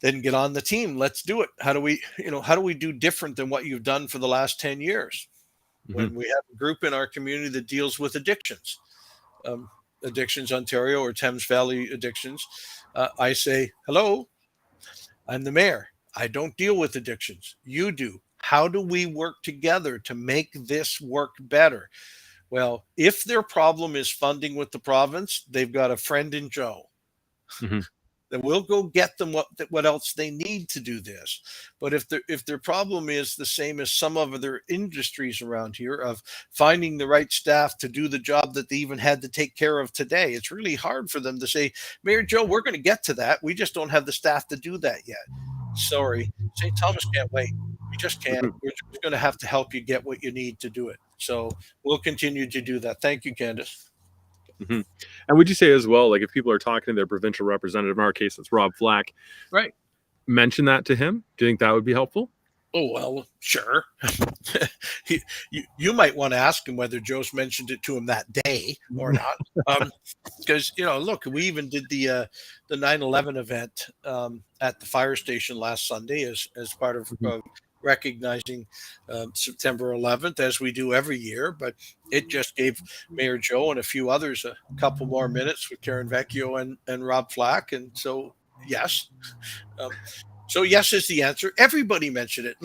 then get on the team. Let's do it. How do we do different than what you've done for the last 10 years? Mhm. When we have a group in our community that deals with addictions, um, Addictions Ontario or Thames Valley Addictions, I say, hello, I'm the mayor. I don't deal with addictions. You do. How do we work together to make this work better? Well, if their problem is funding with the province, they've got a friend in Joe. Mhm. Then we'll go get them what else they need to do this. But if their problem is the same as some of other industries around here of finding the right staff to do the job that they even had to take care of today, it's really hard for them to say, Mayor Joe, we're going to get to that. We just don't have the staff to do that yet. Sorry, St. Thomas can't wait. We just can't. Mhm. We're just going to have to help you get what you need to do it. So we'll continue to do that. Thank you, Candace. Mhm. And would you say as well, like if people are talking to their provincial representative, in our case, it's Rob Flack, Right. mention that to him? Do you think that would be helpful? Oh, well, sure. You might want to ask him whether Joe's mentioned it to him that day or not. Because look, we even did the 9/11 event at the fire station last Sunday as part of Mhm. recognizing September 11th, as we do every year. But it just gave Mayor Joe and a few others a couple more minutes with Karen Vecchio and Rob Flack, and so yes. Um, so yes is the answer. Everybody mentioned it.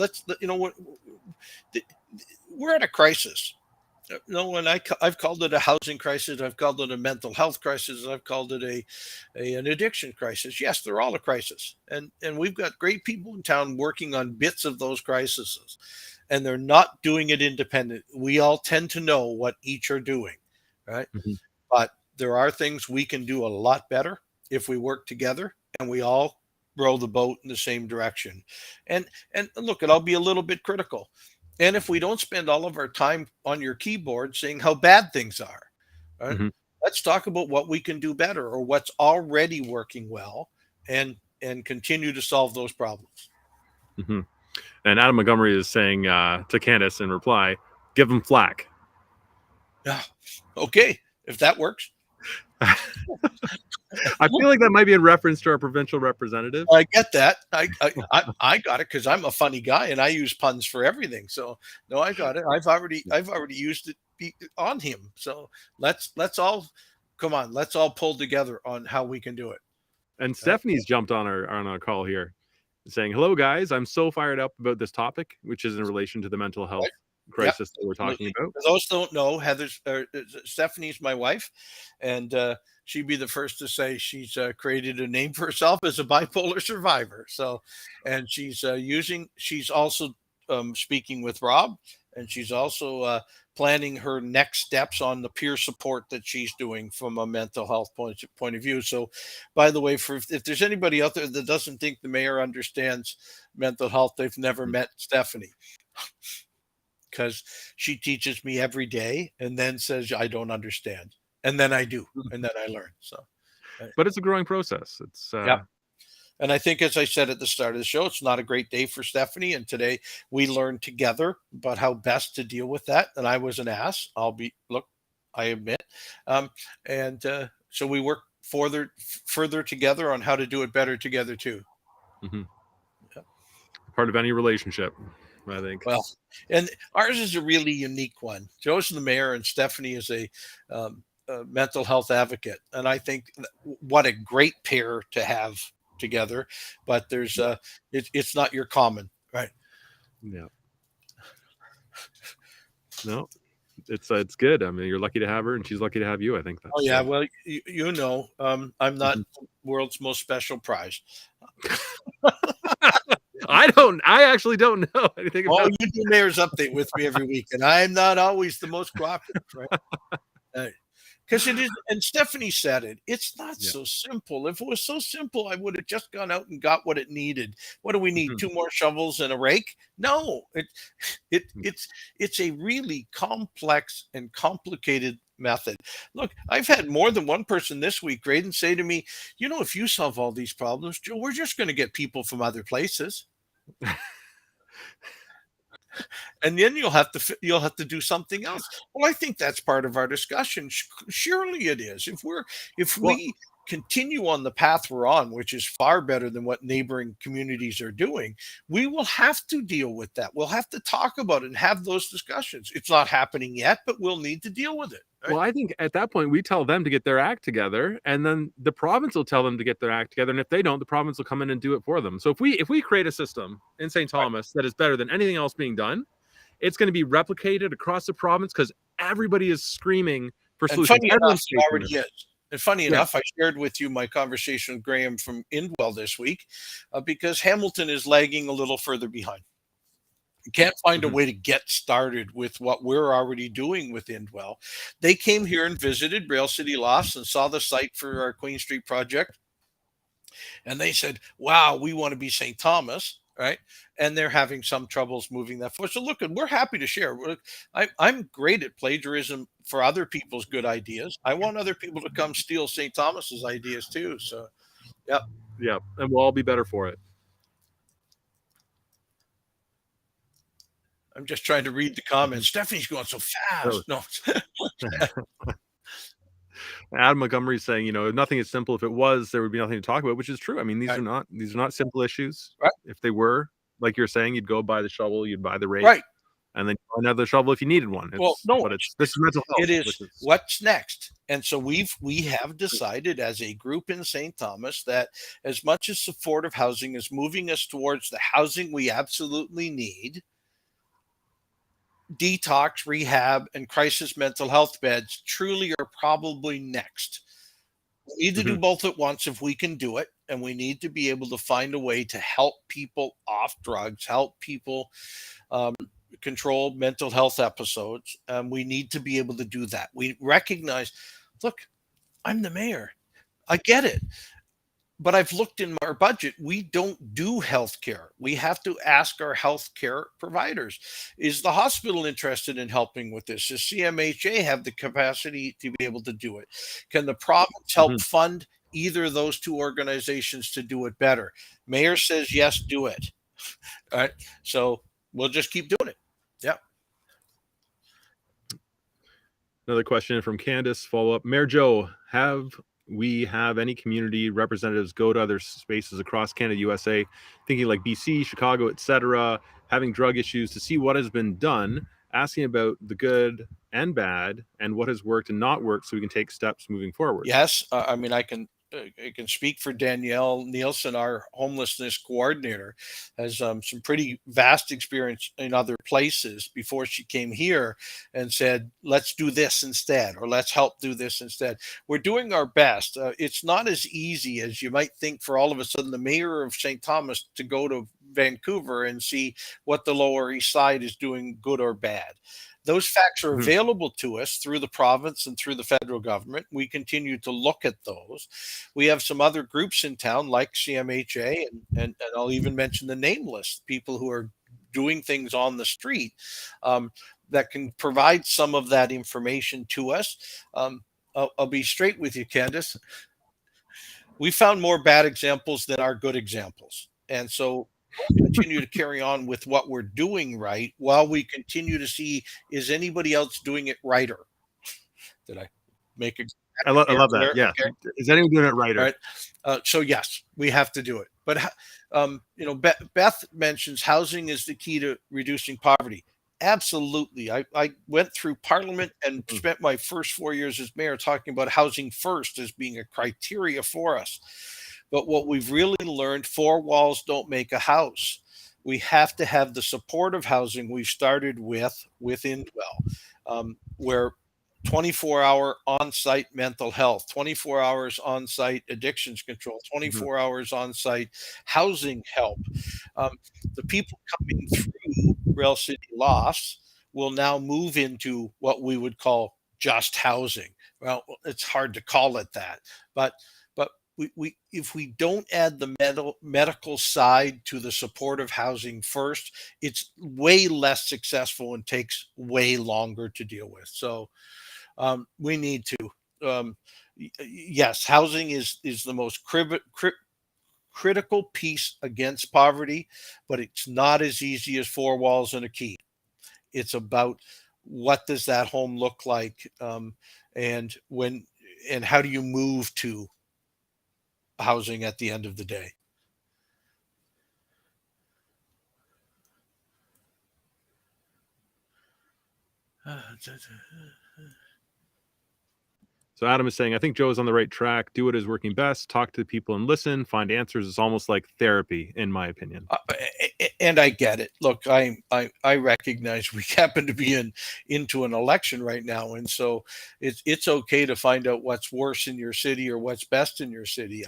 We're at a crisis. No, and I've called it a housing crisis. I've called it a mental health crisis. I've called it an addiction crisis. Yes, they're all a crisis, and we've got great people in town working on bits of those crises, and they're not doing it independent. We all tend to know what each are doing, right? Mhm. But there are things we can do a lot better if we work together and we all row the boat in the same direction. And look, and I'll be a little bit critical. And if we don't spend all of our time on your keyboard saying how bad things are, right? Mhm. Let's talk about what we can do better or what's already working well and continue to solve those problems. Mhm. And Adam Montgomery is saying to Candace in reply, give him flack. Yeah. Okay. If that works. I feel like that might be in reference to our provincial representative. I get that. I got it because I'm a funny guy and I use puns for everything. So no, I got it. I've already used it on him. So let's all come on. Let's all pull together on how we can do it. And Right? Stephanie's jumped on our call here, saying, "Hello, guys. I'm so fired up about this topic, which is in relation to the mental health Right? crisis that we're talking Absolutely. about. For those who don't know, Stephanie's my wife, and she'd be the first to say she's created a name for herself as a bipolar survivor. So, and she's also speaking with Rob, and she's also planning her next steps on the peer support that she's doing from a mental health point of view. So, by the way, if there's anybody out there that doesn't think the mayor understands mental health, they've never met Stephanie. Because she teaches me every day and then says, I don't understand. And then I do. And then I learn. So, But it's a growing process. It's yeah. And I think, as I said at the start of the show, it's not a great day for Stephanie. And today we learned together about how best to deal with that. And I was an ass. I admit. So we work further together on how to do it better together too. Mm-hmm. Yeah. Part of any relationship, I think. Well, and ours is a really unique one. Joe's the mayor, and Stephanie is a mental health advocate. And I think what a great pair to have together. But there's it's not your common, right? Yeah. No, it's good. I mean, you're lucky to have her, and she's lucky to have you. I think that's. Oh yeah. Well, I'm not the world's most special prize. I actually don't know anything about. Oh, you do mayor's update with me every week, and I'm not always the most cooperative, right? Because it is, and Stephanie said it. It's not so simple. If it was so simple, I would have just gone out and got what it needed. What do we need? 2 more shovels and a rake? No, it's a really complex and complicated method. Look, I've had more than one person this week, Graydon, say to me, if you solve all these problems, Joe, we're just going to get people from other places. And then you'll have to do something else. Well, I think that's part of our discussion. Surely it is. If we continue on the path we're on, which is far better than what neighboring communities are doing, we will have to deal with that. We'll have to talk about it and have those discussions. It's not happening yet, but we'll need to deal with it. Right? Well, I think at that point we tell them to get their act together, and then the province will tell them to get their act together. And if they don't, the province will come in and do it for them. So if we create a system in St. Thomas that is better than anything else being done, it's going to be replicated across the province because everybody is screaming for solutions. Funny enough, it already is. And funny enough, I shared with you my conversation with Graham from Indwell this week because Hamilton is lagging a little further behind. You can't find a way to get started with what we're already doing with Indwell. They came here and visited Braille City Lofts and saw the site for our Queen Street project. And they said, wow, we want to be St. Thomas, right? And they're having some troubles moving that forward. So look, we're happy to share. I'm great at plagiarism for other people's good ideas. I want other people to come steal St. Thomas's ideas too. So, yeah. Yeah, and we'll all be better for it. I'm just trying to read the comments. Stephanie's going so fast. No. Adam Montgomery's saying, nothing is simple. If it was, there would be nothing to talk about, which is true. I mean, these are not simple issues. Right. If they were, like you're saying, you'd go buy the shovel, you'd buy the rake, right, and then you buy another shovel if you needed one. This is mental health. It is. What's next? And so we have decided as a group in St. Thomas that as much as supportive housing is moving us towards the housing we absolutely need, detox, rehab, and crisis mental health beds truly are probably next. We need to do both at once if we can do it, and we need to be able to find a way to help people off drugs, help people control mental health episodes. We need to be able to do that. We recognize, look, I'm the mayor. I get it. But I've looked in our budget. We don't do healthcare. We have to ask our healthcare providers. Is the hospital interested in helping with this? Does CMHA have the capacity to be able to do it? Can the province help fund either of those two organizations to do it better? Mayor says, yes, do it. All right. So we'll just keep doing it. Yeah. Another question from Candace, follow up. Mayor Joe, have any community representatives go to other spaces across Canada, USA, thinking like BC, Chicago, etc., having drug issues to see what has been done, asking about the good and bad and what has worked and not worked so we can take steps moving forward? Yes. I mean, I can I can speak for Danielle Nielsen, our homelessness coordinator, has some pretty vast experience in other places before she came here and said, let's do this instead, or let's help do this instead. We're doing our best. It's not as easy as you might think for all of a sudden the mayor of St. Thomas to go to Vancouver and see what the Lower East Side is doing, good or bad. Those facts are Mhm. available to us through the province and through the federal government. We continue to look at those. We have some other groups in town like CMHA, and I'll even mention the nameless people who are doing things on the street, that can provide some of that information to us. I'll be straight with you, Candace. We found more bad examples than are good examples. And so we'll continue to carry on with what we're doing right while we continue to see, is anybody else doing it righter? Did I make a I love that. there? Yeah. Okay. Is anyone doing it right? All Or right. So yes, we have to do it. But Beth mentions housing is the key to reducing poverty. Absolutely. I went through Parliament and Mhm. spent my first 4 years as mayor talking about housing first as being a criteria for us. But what we've really learned, four walls don't make a house. We have to have the supportive housing we've started with Indwell, where 24-hour on-site mental health, 24 hours on-site addictions control, Mhm. 24 hours on-site housing help. Um, the people coming through Rail City Lofts will now move into what we would call just housing. Well, it's hard to call it that, but we if we don't add the medical side to the supportive housing first, it's way less successful and takes way longer to deal with. So we need to. Yes, housing is the most critical piece against poverty, but it's not as easy as four walls and a key. It's about what does that home look like, and when and how do you move to housing at the end of the day. So Adam is saying, I think Joe is on the right track. Do what is working best. Talk to people and listen. Find answers. It's almost like therapy, in my opinion. And I get it. Look, I recognize we happen to be into an election right now, and so it's okay to find out what's worse in your city or what's best in your city.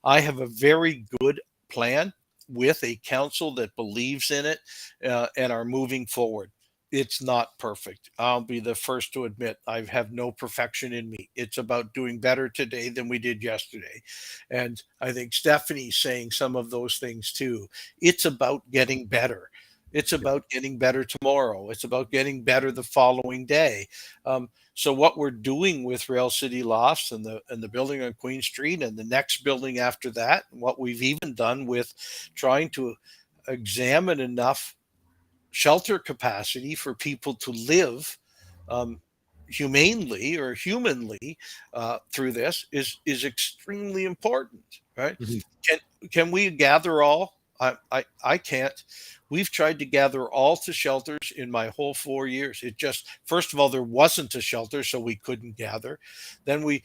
I have a very good plan with a council that believes in it, and are moving forward. It's not perfect. I'll be the first to admit I have no perfection in me. It's about doing better today than we did yesterday. And I think Stephanie's saying some of those things too. It's about getting better. It's Yeah. about getting better tomorrow. It's about getting better the following day. So what we're doing with Rail City Lofts and the building on Queen Street and the next building after that, and what we've even done with trying to examine enough shelter capacity for people to live, um, humanely or humanly, through this is extremely important, right? Mhm. Can we gather all? I can't. We've tried to gather all to shelters in my whole 4 years. It just, first of all, there wasn't a shelter, so we couldn't gather. Then we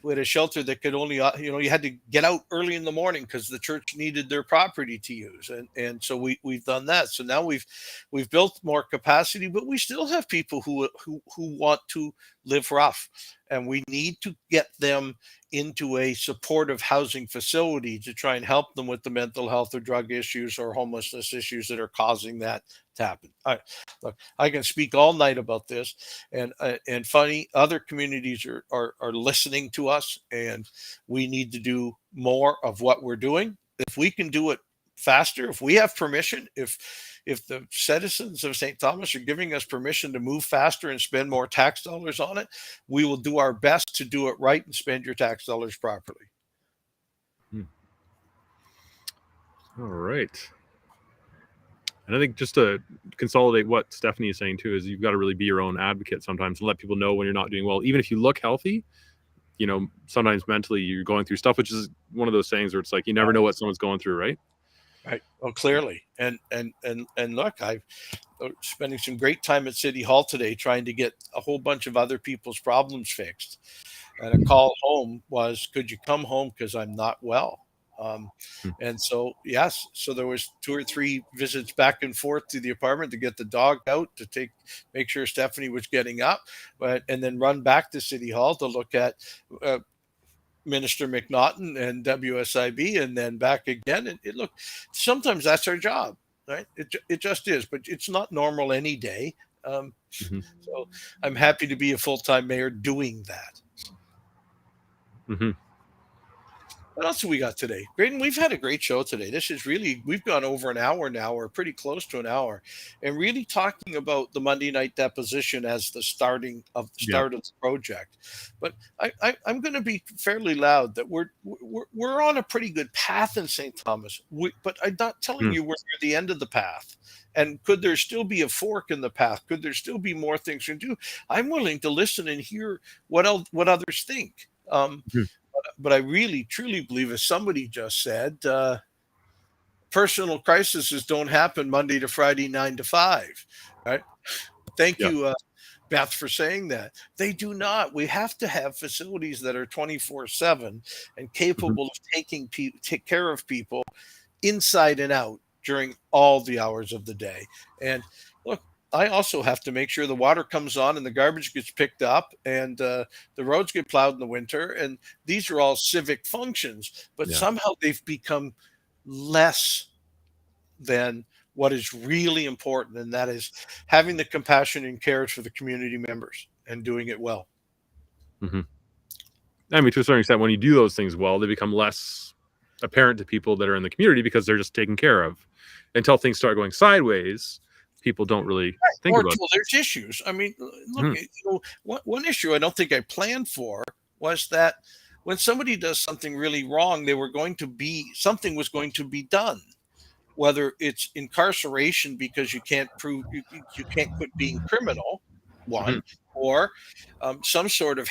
had a shelter that could only, you had to get out early in the morning because the church needed their property to use, and so we've done that. So now we've built more capacity, but we still have people who want to live rough, and we need to get them into a supportive housing facility to try and help them with the mental health or drug issues or homelessness issues that are causing that to happen. Look, I can speak all night about this, and funny, other communities are listening to us, and we need to do more of what we're doing. If we can do it faster, if we have permission, if the citizens of St. Thomas are giving us permission to move faster and spend more tax dollars on it, we will do our best to do it right and spend your tax dollars properly. Hmm. All right. And I think just to consolidate what Stephanie is saying too is you've got to really be your own advocate sometimes and let people know when you're not doing well. Even if you look healthy, sometimes mentally you're going through stuff, which is one of those sayings where it's like you never know what someone's going through, right? Right. Oh, clearly. And look, I've spending some great time at City Hall today trying to get a whole bunch of other people's problems fixed. And a call home was, could you come home because I'm not well? Um, Mm. and so, yes, so there was 2 or 3 visits back and forth to the apartment to get the dog out, to make sure Stephanie was getting up, and then run back to City Hall to look at uh, Minister McNaughton and WSIB, and then back again. And look, sometimes that's our job, right? It just is, but it's not normal any day. Um, Mhm. so I'm happy to be a full-time mayor doing that. Mhm. What else have we got today? Graydon, we've had a great show today. We've gone over an hour now, or pretty close to an hour, and really talking about the Monday night deposition as the Yeah. start of the project. But I'm going to be fairly loud that we're on a pretty good path in St. Thomas. But I'm not telling Mm. you we're near the end of the path. And could there still be a fork in the path? Could there still be more things to do? I'm willing to listen and hear what others think. Mhm. But I really truly believe, as somebody just said, personal crises don't happen Monday to Friday 9 to 5. Right? Thank Yeah. you, Beth, for saying that. They do not. We have to have facilities that are 24/7 and Mhm. capable of take care of people inside and out during all the hours of the day. And look, I also have to make sure the water comes on and the garbage gets picked up, and the roads get plowed in the winter. And these are all civic functions, but Yeah. somehow they've become less than what is really important, and that is having the compassion and care for the community members and doing it well. Mhm. I mean, to a certain extent, when you do those things well, they become less apparent to people that are in the community because they're just taken care of. Until things start going sideways, people don't really think Or about till there's issues. I mean, look, Mhm. one issue I don't think I planned for was that when somebody does something really wrong, something was going to be done, whether it's incarceration because you can't quit being criminal, Mhm. one, or some sort of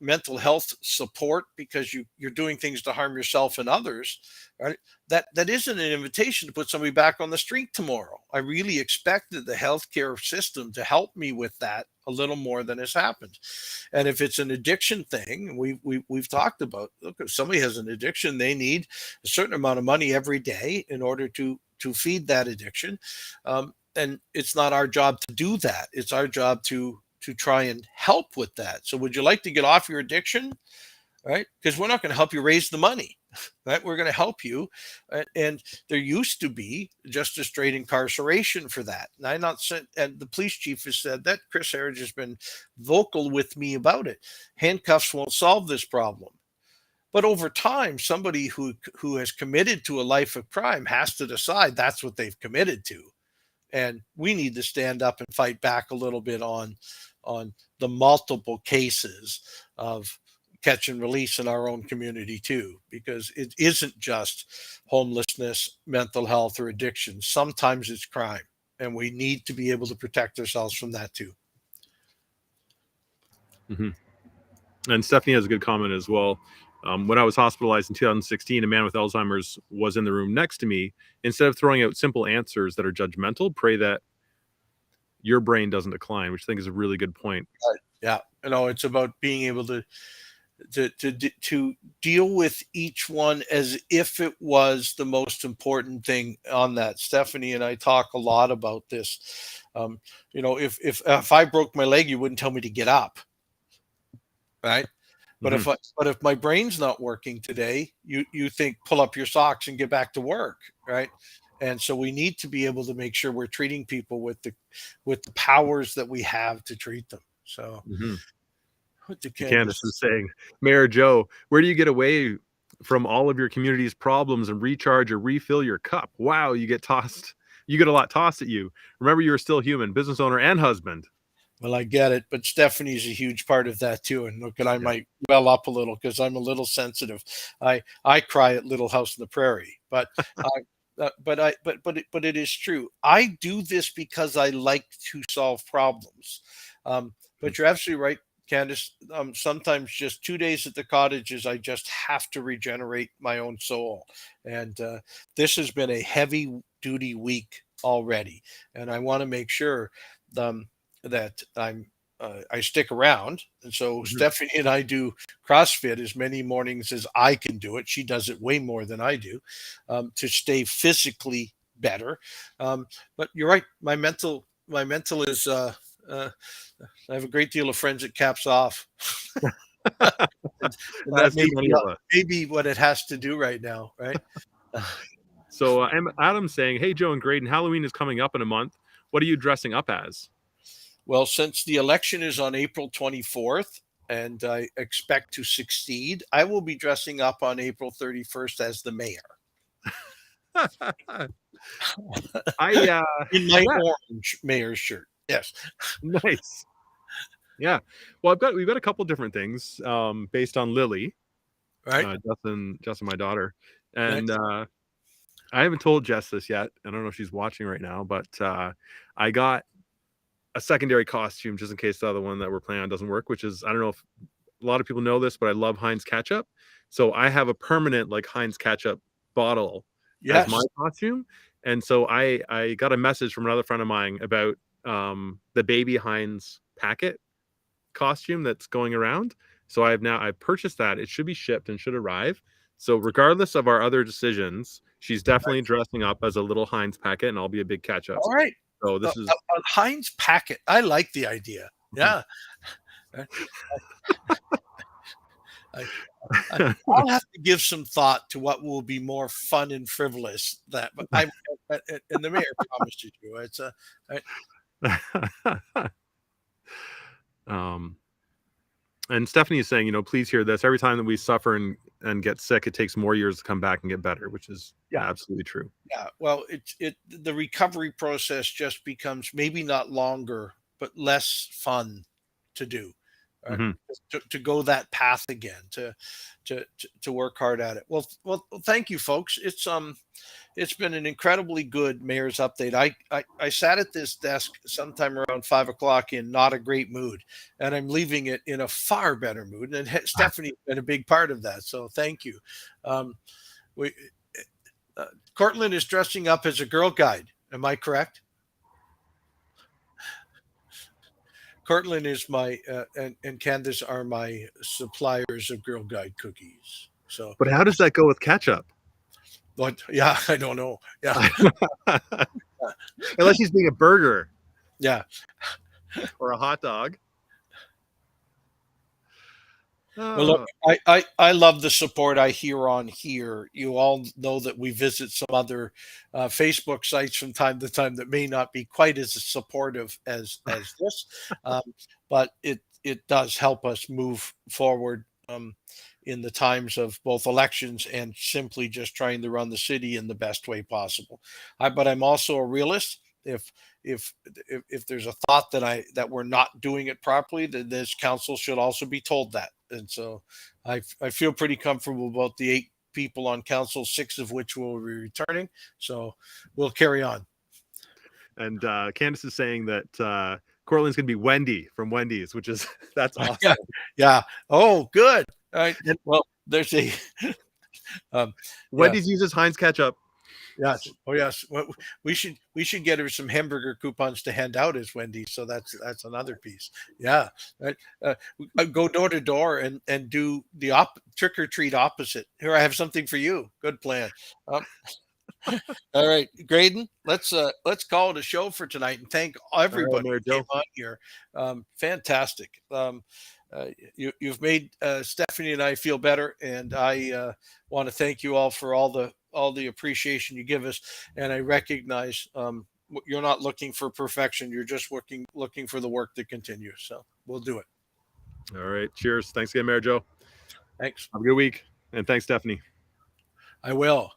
mental health support because you're doing things to harm yourself and others, right? That isn't an invitation to put somebody back on the street tomorrow. I really expected the healthcare system to help me with that a little more than has happened. And if it's an addiction thing, we've talked about, look, if somebody has an addiction, they need a certain amount of money every day in order to feed that addiction. And it's not our job to do that. It's our job to try and help with that. So would you like to get off your addiction? Right? Because we're not going to help you raise the money. Right? We're going to help you. And there used to be just a straight incarceration for that. And I'm not saying, and the police chief has said that. Chris Harridge has been vocal with me about it. Handcuffs won't solve this problem. But over time, somebody who has committed to a life of crime has to decide that's what they've committed to. And we need to stand up and fight back a little bit on the multiple cases of catch and release in our own community too, because it isn't just homelessness, mental health, or addiction. Sometimes it's crime, and we need to be able to protect ourselves from that too. Mhm. And Stephanie has a good comment as well. When I was hospitalized in 2016, a man with Alzheimer's was in the room next to me. Instead of throwing out simple answers that are judgmental, pray that your brain doesn't decline, which I think is a really good point. Yeah, it's about being able to deal with each one as if it was the most important thing on that. Stephanie and I talk a lot about this. If I broke my leg, you wouldn't tell me to get up, right? But Mhm. if my brain's not working today, you think pull up your socks and get back to work, right? And so we need to be able to make sure we're treating people with the powers that we have to treat them. So Mhm. what did Candace Candace? is saying, Mayor Joe, where do you get away from all of your community's problems and recharge or refill your cup? Wow, you get tossed. You get a lot tossed at you. Remember, you're still human, business owner and husband. Well, I get it, but Stephanie's a huge part of that too. And look, and I Yeah. might well up a little because I'm a little sensitive. I cry at Little House on the Prairie, but it is true. I do this because I like to solve problems. But you're absolutely right, Candace. Sometimes just 2 days at the cottages, I just have to regenerate my own soul. And this has been a heavy duty week already, and I want to make sure. Um, that I stick around, and so Stephanie and I do CrossFit as many mornings as I can do it. She does it way more than I do, to stay physically better. But you're right. My mental is. I have a great deal of friends at Caps Off, and that That's too many of us. may be what it has to do right now, right? So Adam's saying, "Hey Joe and Graydon, Halloween is coming up in a month. What are you dressing up as?" Well, since the election is on April 24th, and I expect to succeed, I will be dressing up on April 31st as the mayor I in my yeah, orange mayor's shirt. Yes. nice. Yeah. Well, we've got a couple different things based on Lily, Right. Justin, my daughter, and Nice. I haven't told Jess this yet. I don't know if she's watching right now, but I got a secondary costume just in case the other one that we're planning on doesn't work, which is, I don't know if a lot of people know this, but I love Heinz ketchup. So I have a permanent like Heinz ketchup bottle as my Yes. costume. And so I got a message from another friend of mine about the baby Heinz packet costume that's going around. So I've purchased that. It should be shipped and should arrive. So regardless of our other decisions, she's definitely dressing up as a little Heinz packet, and I'll be a big ketchup. All right. So this is A Heinz packet. I like the idea. Yeah. I'll have to give some thought to what will be more fun and frivolous. But and the mayor promises you it's a. And Stephanie is saying, please hear this. Every time that we suffer and get sick, it takes more years to come back and get better, which is absolutely true. Yeah. Well, the recovery process just becomes maybe not longer, but less fun to do. Mm-hmm. To go that path again, to work hard at it. Well, thank you, folks. It's been an incredibly good mayor's update. I sat at this desk sometime around 5 o'clock in not a great mood, and I'm leaving it in a far better mood. And Stephanie's been a big part of that, so thank you. Cortland is dressing up as a Girl Guide. Am I correct? Cortland is my and Candace are my suppliers of Girl Guide cookies. So, but how does that go with ketchup? But yeah, I don't know. Yeah, unless she's being a burger. Yeah, or a hot dog. Well, look, I love the support I hear on here. You all know that we visit some other Facebook sites from time to time that may not be quite as supportive as this, but it does help us move forward in the times of both elections and simply just trying to run the city in the best way possible. But I'm also a realist. If there's a thought that we're not doing it properly, then this council should also be told that. And so I feel pretty comfortable about the 8 people on council, 6 of which will be returning. So we'll carry on. And Candace is saying that Cortland's going to be Wendy from Wendy's, which is that's awesome. Yeah. Oh, good. All right. Well, there's a Wendy's uses Heinz ketchup. Yes. Oh, yes. Well, we should get her some hamburger coupons to hand out as Wendy. So that's another piece. Yeah. Right. Go door to door and do the trick or treat opposite. Here, I have something for you. Good plan. All right, Graydon. Let's call it a show for tonight and thank everybody who came on here. Fantastic. You've made Stephanie and I feel better, and I want to thank you all for all the appreciation you give us. And I recognize you're not looking for perfection; you're just looking for the work to continue. So we'll do it. All right. Cheers. Thanks again, Mayor Joe. Thanks. Have a good week, and thanks, Stephanie. I will.